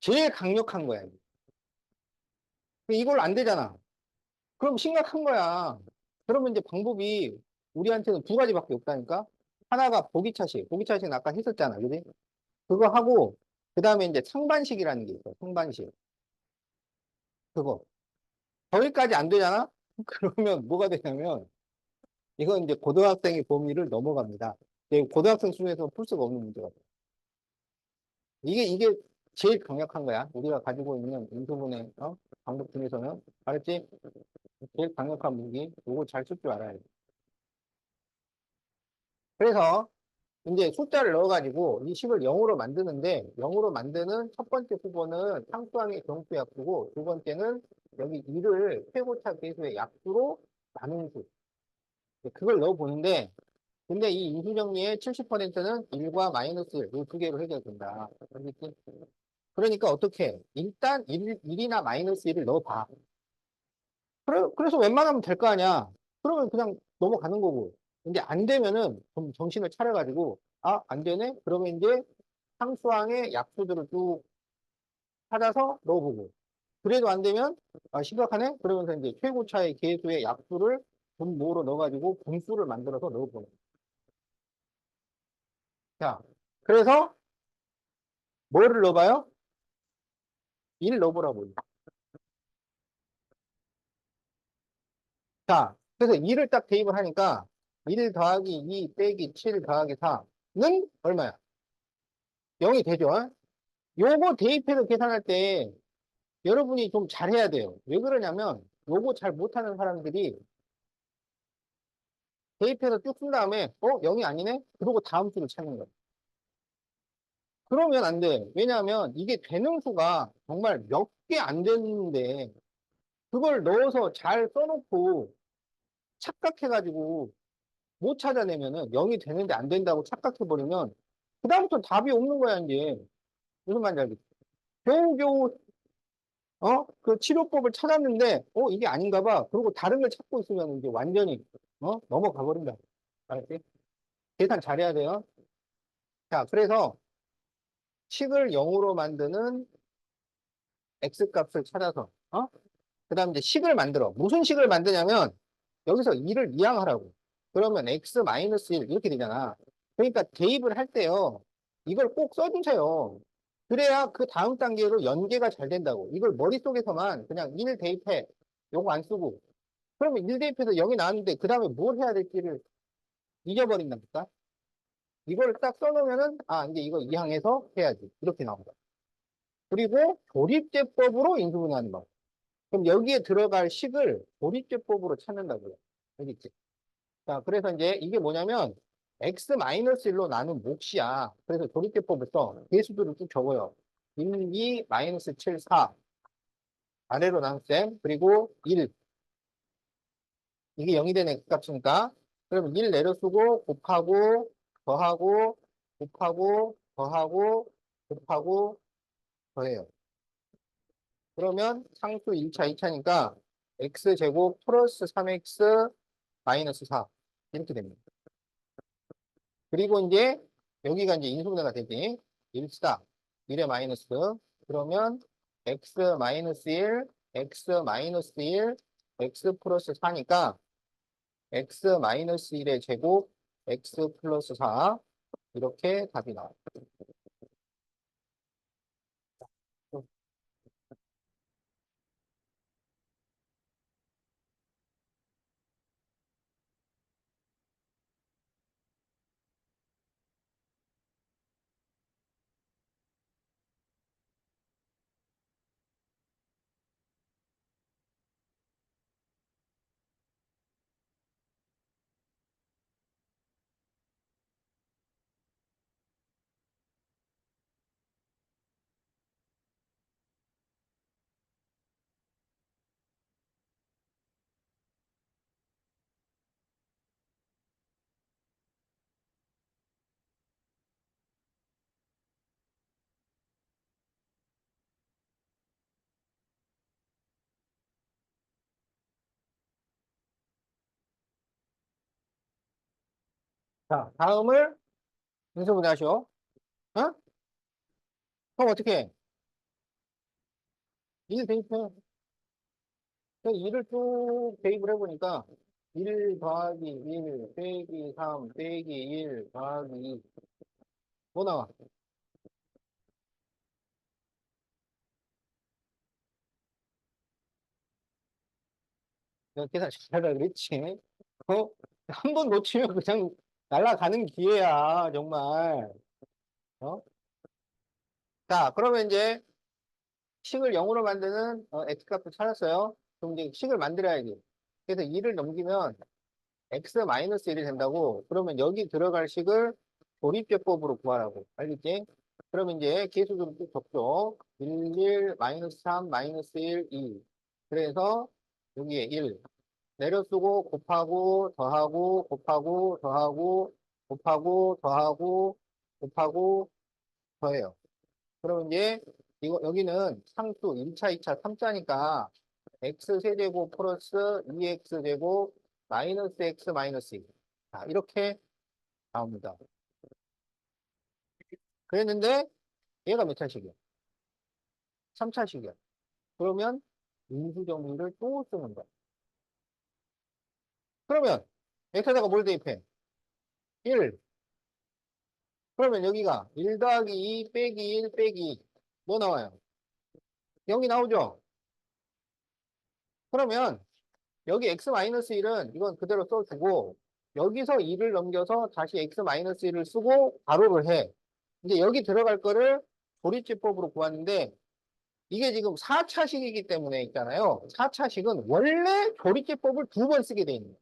제일 강력한 거야. 이걸 안 되잖아. 그럼 심각한 거야. 그러면 이제 방법이 우리한테는 두 가지밖에 없다니까? 하나가 보기차식. 보기차식은 아까 했었잖아. 그지? 그거 하고, 그 다음에 이제 상반식이라는 게 있어. 상반식. 그거. 거기까지 안 되잖아? 그러면 뭐가 되냐면, 이건 이제 고등학생의 범위를 넘어갑니다. 이게 고등학생 수준에서 풀 수가 없는 문제가 돼. 이게 제일 강력한 거야. 우리가 가지고 있는 인수분해, 방법 중에서는. 알았지? 제일 강력한 무기. 이거 잘 쓸 줄 알아야 돼. 그래서 이제 숫자를 넣어가지고 이 식을 0으로 만드는데 0으로 만드는 첫 번째 후보는 상수항의 경수 약수고 두 번째는 여기 2를 최고차 계수의 약수로 나눈 수. 그걸 넣어보는데 근데 이 인수 정리의 70%는 1과 마이너스 1, 이 두 개로 해결된다. 알겠지? 그러니까 어떻게 해? 일단 1이나 마이너스 1을 넣어봐. 그래서 웬만하면 될 거 아니야. 그러면 그냥 넘어가는 거고. 근데 안 되면은 좀 정신을 차려가지고, 아, 안 되네? 그러면 이제 상수항의 약수들을 쭉 찾아서 넣어보고. 그래도 안 되면, 아, 심각하네? 그러면서 이제 최고차의 계수의 약수를 분모로 넣어가지고 분수를 만들어서 넣어보는. 자, 그래서 뭐를 넣어봐요? 1 넣어보라고. 자, 그래서 2를 딱 대입을 하니까 1 더하기 2 빼기 7 더하기 4는 얼마야? 0이 되죠? 요거 대입해서 계산할 때 여러분이 좀 잘해야 돼요. 왜 그러냐면 요거 잘 못하는 사람들이 대입해서 쭉 쓴 다음에 0이 아니네? 그러고 다음 수를 찾는 거예요. 그러면 안 돼. 왜냐하면 이게 되는 수가 정말 몇 개 안 되는데 그걸 넣어서 잘 써놓고 착각해가지고 못 찾아내면은 0이 되는데 안 된다고 착각해버리면 그다음부터 답이 없는 거야 이제. 무슨 말인지 알겠지? 겨우겨우 그 치료법을 찾았는데, 이게 아닌가 봐. 그리고 다른 걸 찾고 있으면 이제 완전히, 넘어가 버린다. 알았지? 계산 잘해야 돼요. 자, 그래서 식을 0으로 만드는 x 값을 찾아서, 그 다음 이제 식을 만들어. 무슨 식을 만드냐면, 여기서 2를 이항하라고. 그러면 x 마이너스 1 이렇게 되잖아. 그러니까 대입을 할 때요. 이걸 꼭 써주세요. 그래야 그 다음 단계로 연계가 잘 된다고. 이걸 머릿속에서만 그냥 1 대입해. 요거 안 쓰고. 그러면 1 대입해서 0이 나왔는데 그 다음에 뭘 해야 될지를 잊어버린답니까? 이걸 딱 써놓으면은 이제 이거 이항해서 해야지. 이렇게 나온다. 그리고 조립제법으로 인수분해하는 거. 그럼 여기에 들어갈 식을 조립제법으로 찾는다고요. 알겠지? 자, 그래서 이제 이게 뭐냐면 x-1로 나눈 몫이야. 그래서 조립제법을 써. 개수들을 쭉 적어요. 1, 2, 마이너스 7, 4. 아래로 나눗셈. 그리고 1. 이게 0이 되는 x값이니까. 그러면 1 내려쓰고 곱하고 더하고 곱하고 더하고 곱하고 더해요. 그러면 상수 1차, 2차니까 x제곱 플러스 3x 마이너스 4 이렇게 됩니다. 그리고 이제 여기가 이제 인수분해가 되지. 1 쓰다. 1의 마이너스. 그러면 x 마이너스 1, x 마이너스 1, x 플러스 4니까 x 마이너스 1의 제곱, x 플러스 4. 이렇게 답이 나와요. 자, 다음을 인수분해 하시오. 어? 그럼 어떻게 해? 1 대입해. 1을 쭉 대입을 해보니까 1 더하기 1 빼기 3 빼기 1 더하기 2. 뭐 나와? 내가 계산 잘하라 그랬지. 어? 한 번 놓치면 그냥 날아가는 기회야, 정말. 어? 자, 그러면 이제 식을 0으로 만드는 x값을 찾았어요. 그럼 이제 식을 만들어야지. 그래서 2를 넘기면 x-1이 된다고. 그러면 여기 들어갈 식을 조립제법으로 구하라고. 알겠지? 그러면 이제 계수를 쭉 적죠. 1, 1, 마이너스 3, 마이너스 1, 2. 그래서 여기에 1. 내려 쓰고 곱하고 더하고 곱하고 더하고 곱하고 더하고 곱하고 더해요. 그러면 이제 이거 여기는 상수 1차, 2차, 3차니까 x 세제곱 플러스 2x 제곱 마이너스 x 마이너스 2. 자, 이렇게 나옵니다. 그랬는데 얘가 몇 차식이야? 3차식이야. 그러면 인수정리를 또 쓰는 거야. 그러면 x에다가 뭘 대입해? 1. 그러면 여기가 1 더하기 2 빼기 1 빼기 2. 뭐 나와요? 0이 나오죠? 그러면 여기 x-1은 이건 그대로 써주고 여기서 2를 넘겨서 다시 x-1을 쓰고 가로를 해. 이제 여기 들어갈 거를 조립제법으로 구하는데 이게 지금 4차식이기 때문에 있잖아요. 4차식은 원래 조립제법을 2번 쓰게 돼 있는 거예요.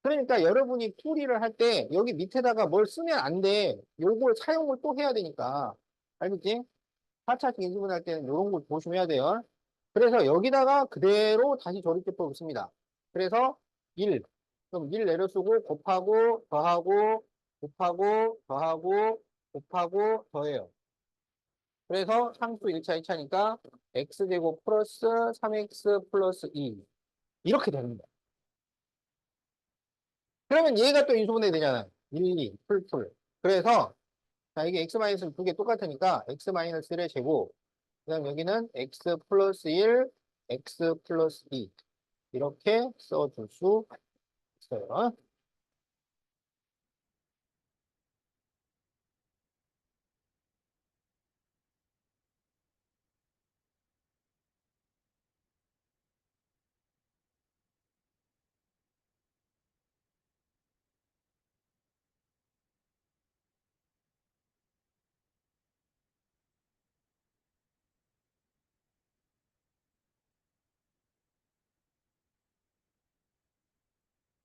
그러니까 여러분이 풀이를 할 때 여기 밑에다가 뭘 쓰면 안 돼. 요걸 사용을 또 해야 되니까. 알겠지? 4차식 인수분할 때는 이런 걸 조심해야 돼요. 그래서 여기다가 그대로 다시 조립제법을 씁니다. 그래서 1. 그럼 1 내려쓰고 곱하고 더하고 곱하고 더하고 곱하고 더해요. 그래서 상수 1차, 2차니까 x제곱 플러스 3x 플러스 2. 이렇게 되는 거야. 그러면 얘가 또 인수분해 되잖아. 1, 2, 풀. 그래서 자, 이게 x-는 두 개 똑같으니까 x-1의 제곱. 그 다음 여기는 x 플러스 1, x 플러스 2. 이렇게 써줄 수 있어요.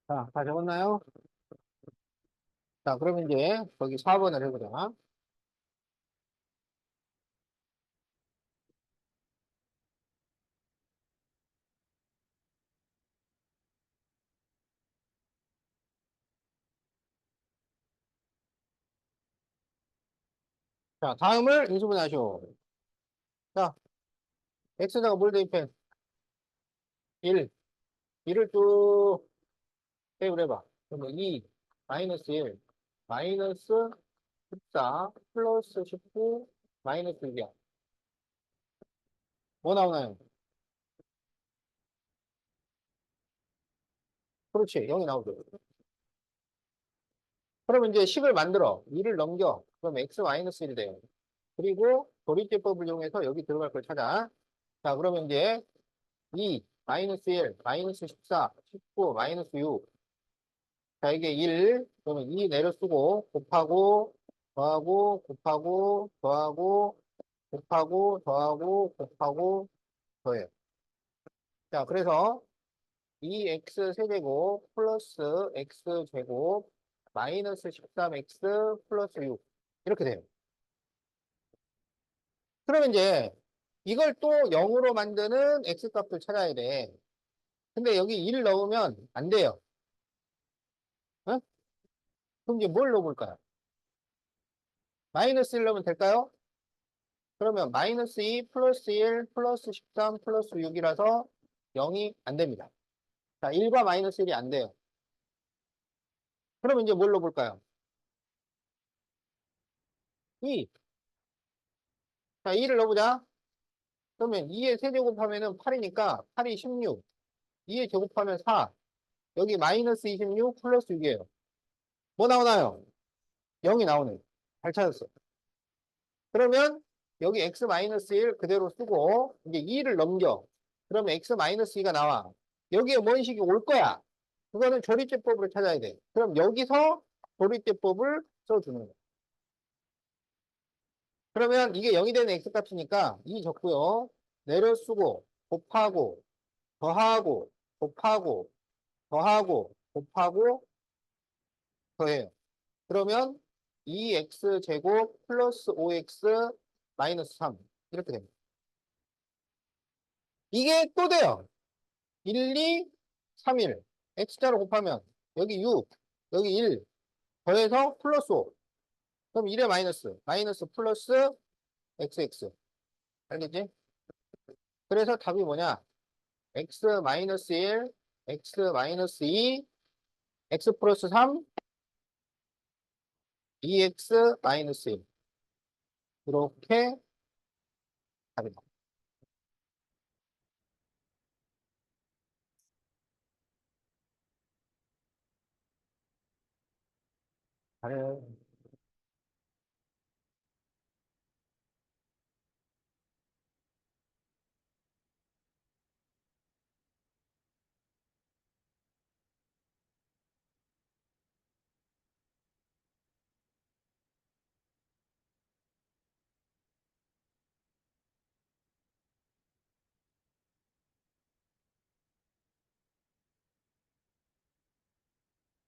자, 다 적었나요? 자, 그러면 이제 거기 4번을 해보자. 자, 다음을 인수분해하시오. 자, x에다가 뭘 대입해? 1. 1을 쭉 대입을 해봐. 그러면 2, 마이너스 1, 마이너스 14 플러스 19 마이너스 6이야. 뭐 나오나요? 그렇지. 0이 나오죠. 그러면 이제 식을 만들어. 2를 넘겨. 그럼 x 마이너스 1 돼요. 그리고 도리제법을 이용해서 여기 들어갈 걸 찾아. 자, 그러면 이제 2, 마이너스 1, 마이너스 14, 19, 마이너스 6. 자, 이게 1. 그러면 2 내려 쓰고, 곱하고, 더하고, 곱하고, 더하고, 곱하고, 더하고, 곱하고, 더해요. 자, 그래서 2x 세제곱 플러스 x제곱 마이너스 13x 플러스 6. 이렇게 돼요. 그러면 이제 이걸 또 0으로 만드는 x값을 찾아야 돼. 근데 여기 1 넣으면 안 돼요. 어? 그럼 이제 뭘 넣어볼까요? 마이너스 1 넣으면 될까요? 그러면 마이너스 2 플러스 1 플러스 13 플러스 6이라서 0이 안 됩니다. 자, 1과 마이너스 1이 안 돼요. 그러면 이제 뭘 넣어볼까요? 2. 자, 2를 넣어보자. 그러면 2의 세제곱하면은 8이니까 8이 16. 2의 제곱하면 4. 여기 마이너스 26 플러스 6이에요. 뭐 나오나요? 0이 나오네. 잘 찾았어. 그러면 여기 x-1 그대로 쓰고 이제 2를 넘겨. 그러면 x-2가 나와. 여기에 뭔 식이 올 거야? 그거는 조리제법으로 찾아야 돼. 그럼 여기서 조리제법을 써주는 거야. 그러면 이게 0이 되는 x값이니까 2 적고요. 내려 쓰고 곱하고 더하고 곱하고 더하고 곱하고 더해요. 그러면 2x 제곱 플러스 5x 마이너스 3 이렇게 됩니다. 이게 또 돼요. 1, 2, 3, 1. x자로 곱하면 여기 6, 여기 1 더해서 플러스 5. 그럼 1에 마이너스, 마이너스 플러스 xx. 알겠지? 그래서 답이 뭐냐? x 마이너스 1, x 마이너스 2, x 플러스 3, 2x 마이너스 1. 이렇게 답이 나옵니다. 잘해요.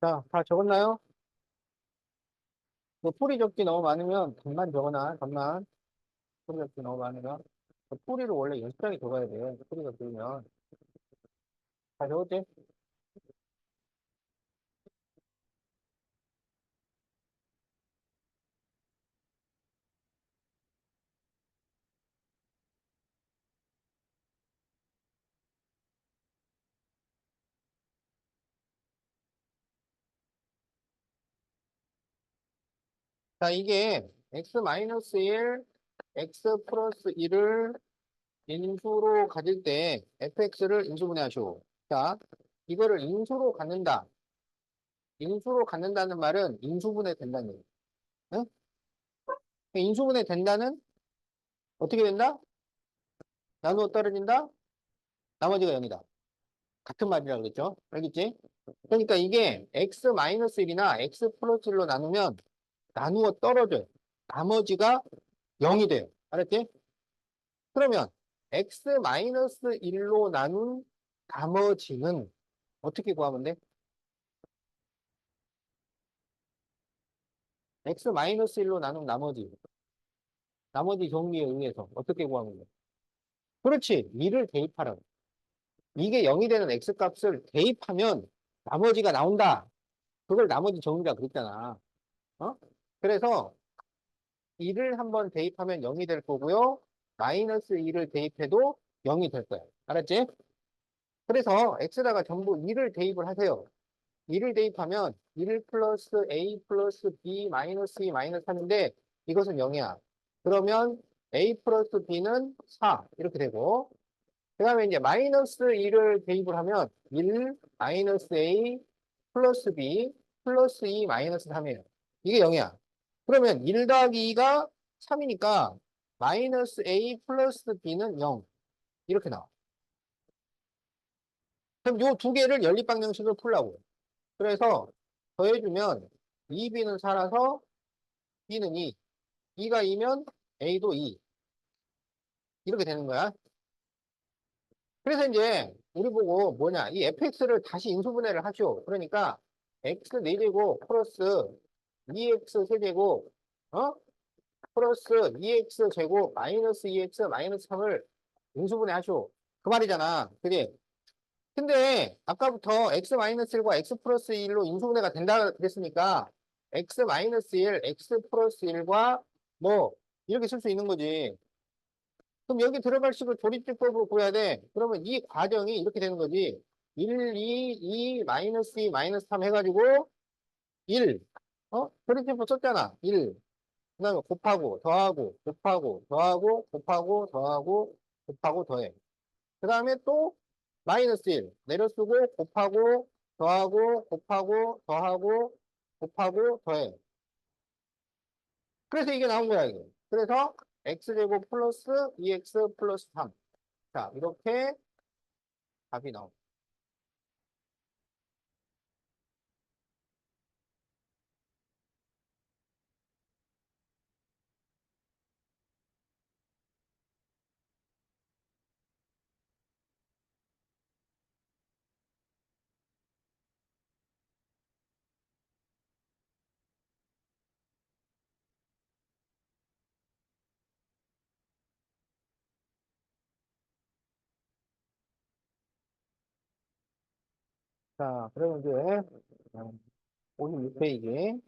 자, 다 적었나요? 뭐 풀이 적기 너무 많으면 답만 적어놔, 답만. 풀이 적기 너무 많으면. 풀이를 원래 연습장에 적어야 돼. 풀이가 길면. 다 적었지? 자, 이게 x-1, x 플러스 1을 인수로 가질 때 fx를 인수분해하시오. 자, 이거를 인수로 갖는다. 인수로 갖는다는 말은 인수분해 된다는 얘기예요. 응? 인수분해 된다는 어떻게 된다? 나누어 떨어진다? 나머지가 0이다. 같은 말이라고 그랬죠? 알겠지? 그러니까 이게 x-1이나 x 플러스 1로 나누면 나누어 떨어져요. 나머지가 0이 돼요. 알았지? 그러면 x-1로 나눈 나머지는 어떻게 구하면 돼? x-1로 나눈 나머지 정리에 의해서 어떻게 구하면 돼? 그렇지. 2를 대입하라고. 이게 0이 되는 x값을 대입하면 나머지가 나온다. 그걸 나머지 정리라 그랬잖아. 어? 그래서 2를 한번 대입하면 0이 될 거고요. 마이너스 2를 대입해도 0이 될 거예요. 알았지? 그래서 x다가 전부 2를 대입을 하세요. 1을 대입하면 1 플러스 A 플러스 B 마이너스 2 마이너스 3인데 이것은 0이야. 그러면 A 플러스 B는 4 이렇게 되고 그 다음에 이제 마이너스 1을 대입을 하면 1 마이너스 A 플러스 B 플러스 2 마이너스 3이에요. 이게 0이야. 그러면 1 더하기 2가 3이니까 마이너스 A 플러스 B는 0 이렇게 나와. 그럼 요 두 개를 연립방정식을 풀라고. 그래서 더해주면 2B는 4라서 B는 2. 2가 2면 A도 2. 이렇게 되는 거야. 그래서 이제 우리 보고 뭐냐. 이 fx를 다시 인수분해를 하죠. 그러니까 x 4제곱 플러스 2x 세제곱 플러스 2x 제곱 마이너스 2x 마이너스 3을 인수분해 하죠. 그 말이잖아. 그지? 근데 아까부터 x 마이너스 1과 x 플러스 1로 인수분해가 된다 그랬으니까 x 마이너스 1, x 플러스 1과 뭐 이렇게 쓸 수 있는 거지. 그럼 여기 들어갈 식을 조립제법으로 구해야 돼. 그러면 이 과정이 이렇게 되는 거지. 1, 2, 2, 마이너스 2, 마이너스 3 해가지고 1. 조립제법 썼잖아. 1. 그 다음에 곱하고, 더하고, 곱하고, 더하고, 곱하고, 더하고, 곱하고, 더해. 그 다음에 또 마이너스 1. 내려쓰고, 곱하고, 더하고, 곱하고, 더하고, 곱하고, 더해. 그래서 이게 나온 거야, 이게. 그래서 x제곱 플러스 2x 플러스 3. 자, 이렇게 답이 나옵니다. 자, 그러면 이제 56페이지.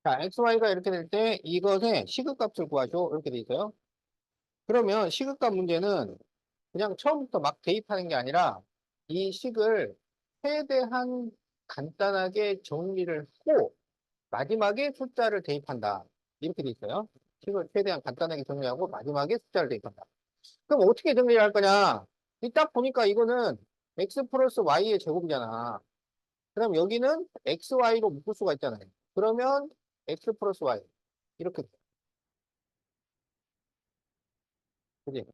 자, XY가 이렇게 될 때 이것의 시급값을 구하죠. 이렇게 돼 있어요. 그러면 시급값 문제는 그냥 처음부터 막 대입하는 게 아니라 이 식을 최대한 간단하게 정리를 하고 마지막에 숫자를 대입한다. 이렇게 돼 있어요. 식을 최대한 간단하게 정리하고 마지막에 숫자를 대입한다. 그럼 어떻게 정리를 할 거냐? 이 딱 보니까 이거는 x 플러스 y의 제곱이잖아. 그럼 여기는 xy로 묶을 수가 있잖아요. 그러면 x 플러스 y. 이렇게. 그지?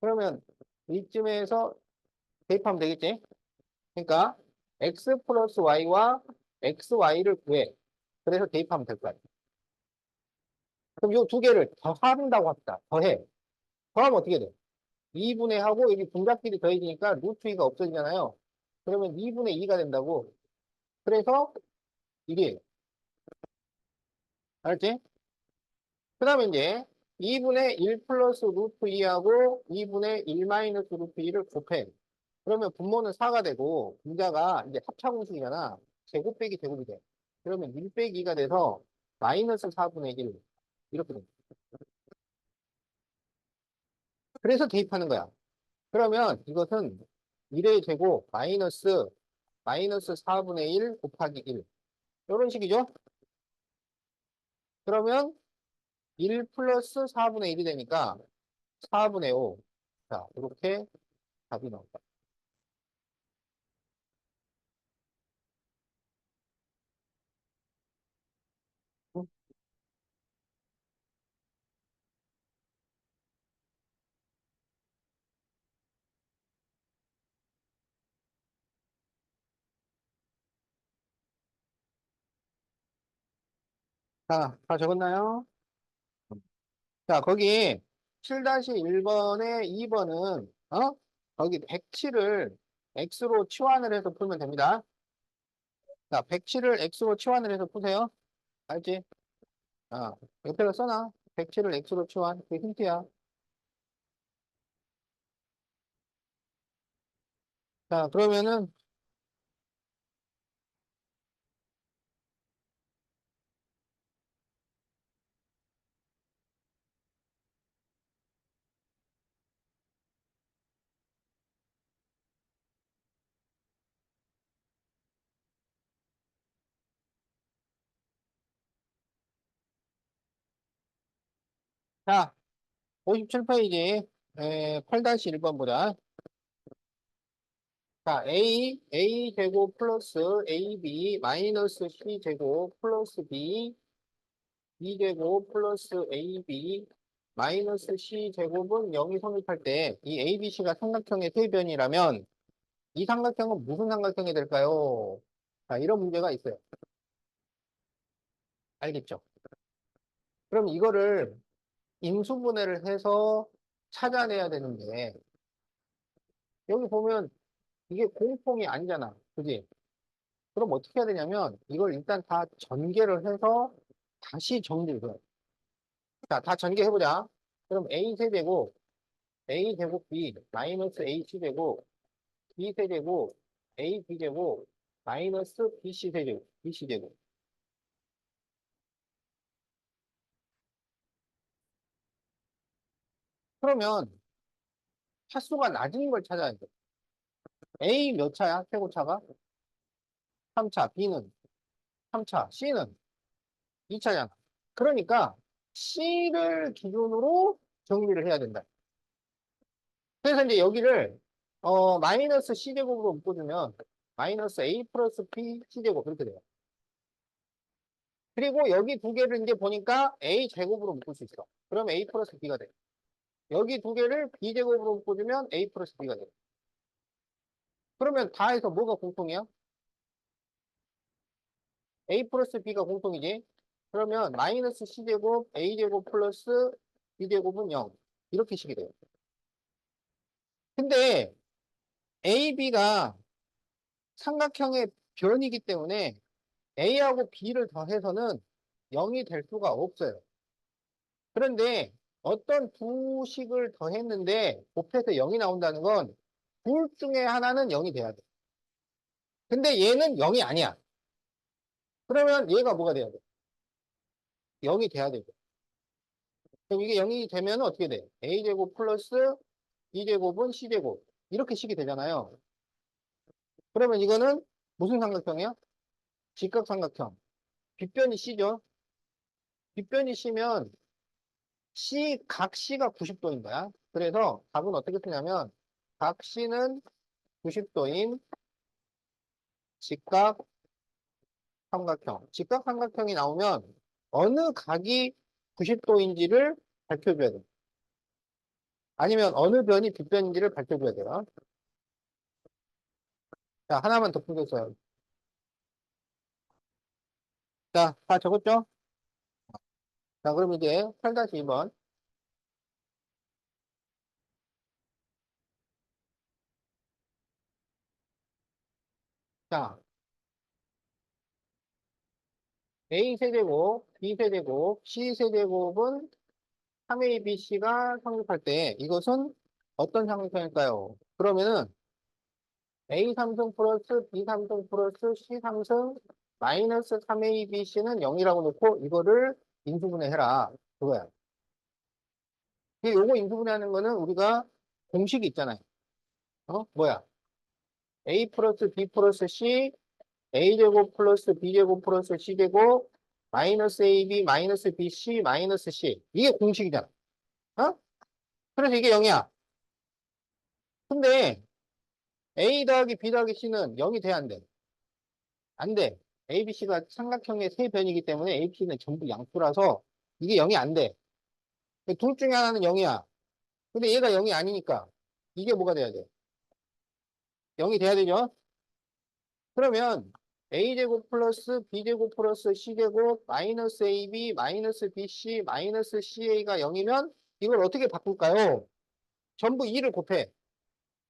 그러면 이쯤에서 대입하면 되겠지? 그러니까 x 플러스 y와 xy를 구해. 그래서 대입하면 될 거야. 그럼 이 두 개를 더한다고 합시다. 더해. 더하면 어떻게 돼? 2분의 하고 여기 분자끼리 더해지니까 루트 2가 없어지잖아요. 그러면 2분의 2가 된다고. 그래서 이게 알았지? 그 다음에 이제 2분의 1 플러스 루트 2하고 2분의 1 마이너스 루트 2를 곱해. 그러면 분모는 4가 되고 분자가 이제 합차공식이잖아. 제곱 빼기 제곱이 돼. 그러면 1 빼기 2가 돼서 마이너스 4분의 1 이렇게 돼. 그래서 대입하는 거야. 그러면 이것은 1의 제곱 마이너스 4분의 1 곱하기 1 이런 식이죠. 그러면 1 플러스 4분의 1이 되니까 4분의 5. 자, 이렇게 답이 나온다. 응? 자, 다 적었나요? 자, 거기 7-1번에 2번은, 거기 107을 x로 치환을 해서 풀면 됩니다. 자, 107을 x로 치환을 해서 푸세요. 알지? 옆에다 써놔. 107을 x로 치환. 그게 힌트야. 자, 그러면은, 자, 57페이지, 8-1번 보자. 자, A 제곱 플러스 AB 마이너스 C 제곱 플러스 B 제곱 플러스 AB 마이너스 C 제곱은 0이 성립할 때 이 ABC가 삼각형의 세변이라면 이 삼각형은 무슨 삼각형이 될까요? 자, 이런 문제가 있어요. 알겠죠? 그럼 이거를 인수분해를 해서 찾아내야 되는데 여기 보면 이게 공통이 아니잖아. 그지? 그럼 어떻게 해야 되냐면 이걸 일단 다 전개를 해서 다시 정리를 해요. 자, 다 전개해보자. 그럼 A 세제곱, A 제곱 B 마이너스 AC 제곱, B 세제곱, A B제곱 마이너스 BC 세제곱, BC 제곱. 그러면 차수가 낮은 걸 찾아야 돼. A 몇 차야? 최고차가? 3차, B는 3차, C는 2차잖아. 그러니까 C를 기준으로 정리를 해야 된다. 그래서 이제 여기를 마이너스 C제곱으로 묶어주면 마이너스 A 플러스 B C제곱 이렇게 돼요. 그리고 여기 두 개를 이제 보니까 A 제곱으로 묶을 수 있어. 그럼 A 플러스 B가 돼. 여기 두 개를 B 제곱으로 묶어주면 A 플러스 B가 돼. 그러면 다 해서 뭐가 공통이야? A 플러스 B가 공통이지. 그러면 마이너스 C제곱 A제곱 플러스 B제곱은 0. 이렇게 식이 돼요. 근데 AB가 삼각형의 변이기 때문에 A하고 B를 더해서는 0이 될 수가 없어요. 그런데 어떤 두 식을 더했는데 곱해서 0이 나온다는 건 둘 중에 하나는 0이 돼야 돼. 근데 얘는 0이 아니야. 그러면 얘가 뭐가 돼야 돼? 0이 돼야 되고. 그럼 이게 0이 되면 어떻게 돼? A제곱 플러스 B제곱은 C제곱. 이렇게 식이 되잖아요. 그러면 이거는 무슨 삼각형이야? 직각삼각형. 빗변이 C죠? 빗변이 C면 각 C가 90도인 거야. 그래서 답은 어떻게 쓰냐면 각 C는 90도인 직각삼각형. 직각삼각형이 나오면 어느 각이 90도인지를 밝혀줘야 돼. 아니면 어느 변이 빗변인지를 밝혀줘야 돼요. 자, 하나만 더 풀겠어요. 자, 다 적었죠? 자, 그럼 이제 8-2번. 자, A 세제곱, B 세제곱, C 세제곱은 3ABC가 성립할 때 이것은 어떤 삼각형일까요? 그러면은 A 삼승 플러스 B 삼승 플러스 C 삼승 마이너스 3ABC는 0이라고 놓고 이거를 인수분해해라. 그거야. 요거 인수분해하는 거는 우리가 공식이 있잖아요. 뭐야? A 플러스 B 플러스 C A제곱 플러스 B제곱 플러스 C제곱 마이너스 AB 마이너스 BC 마이너스 C 이게 공식이잖아. 어? 그래서 이게 0이야. 근데 A 더하기 B 더하기 C는 0이 돼야 안 돼? 안 돼. ABC가 삼각형의 세 변이기 때문에 ABC는 전부 양수라서 이게 0이 안 돼. 둘 중에 하나는 0이야. 근데 얘가 0이 아니니까 이게 뭐가 돼야 돼? 0이 돼야 되죠? 그러면 A제곱 플러스 B제곱 플러스 C제곱 마이너스 AB 마이너스 BC 마이너스 CA가 0이면 이걸 어떻게 바꿀까요? 전부 2를 곱해.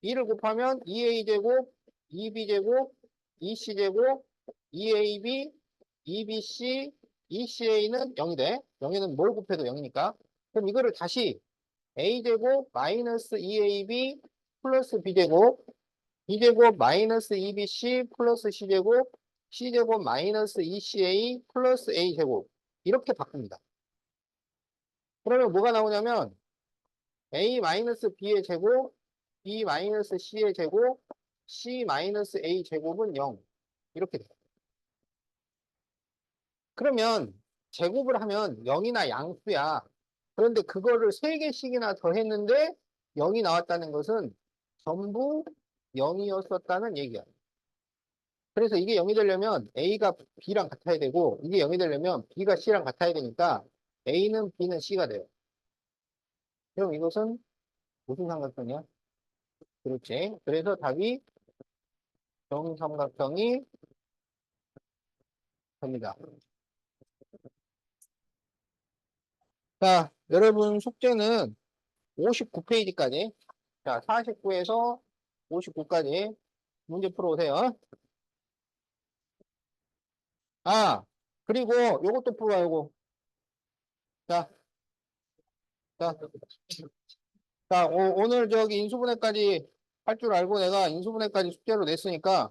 2를 곱하면 2a제곱, 2b제곱, 2c제곱, 2ab, 2bc, 2ca는 0이 돼. 0에는 뭘 곱해도 0이니까. 그럼 이거를 다시 a제곱 마이너스 2ab 플러스 b제곱, b제곱 마이너스 2bc 플러스 c제곱, c제곱 마이너스 2ca 플러스 a제곱. 이렇게 바꿉니다. 그러면 뭐가 나오냐면 a 마이너스 b의 제곱, b 마이너스 c의 제곱, c 마이너스 a 제곱은 0. 이렇게 돼요. 그러면 제곱을 하면 0이나 양수야. 그런데 그거를 3개씩이나 더했는데 0이 나왔다는 것은 전부 0이었었다는 얘기야. 그래서 이게 0이 되려면 a가 b랑 같아야 되고 이게 0이 되려면 b가 c랑 같아야 되니까 a는 b는 c가 돼요. 그럼 이것은 무슨 삼각형이야? 그렇지. 그래서 답이 정삼각형이 됩니다. 자, 여러분 숙제는 59페이지까지. 자, 49에서 59까지 문제 풀어오세요. 아, 그리고 요것도 풀어요, 요거. 자, 자, 자, 오늘 저기 인수분해까지 할 줄 알고 내가 인수분해까지 숙제로 냈으니까,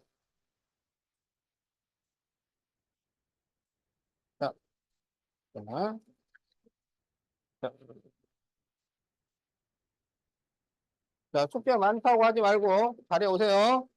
자, 자, 자, 자, 숙제 많다고 하지 말고 잘해 오세요.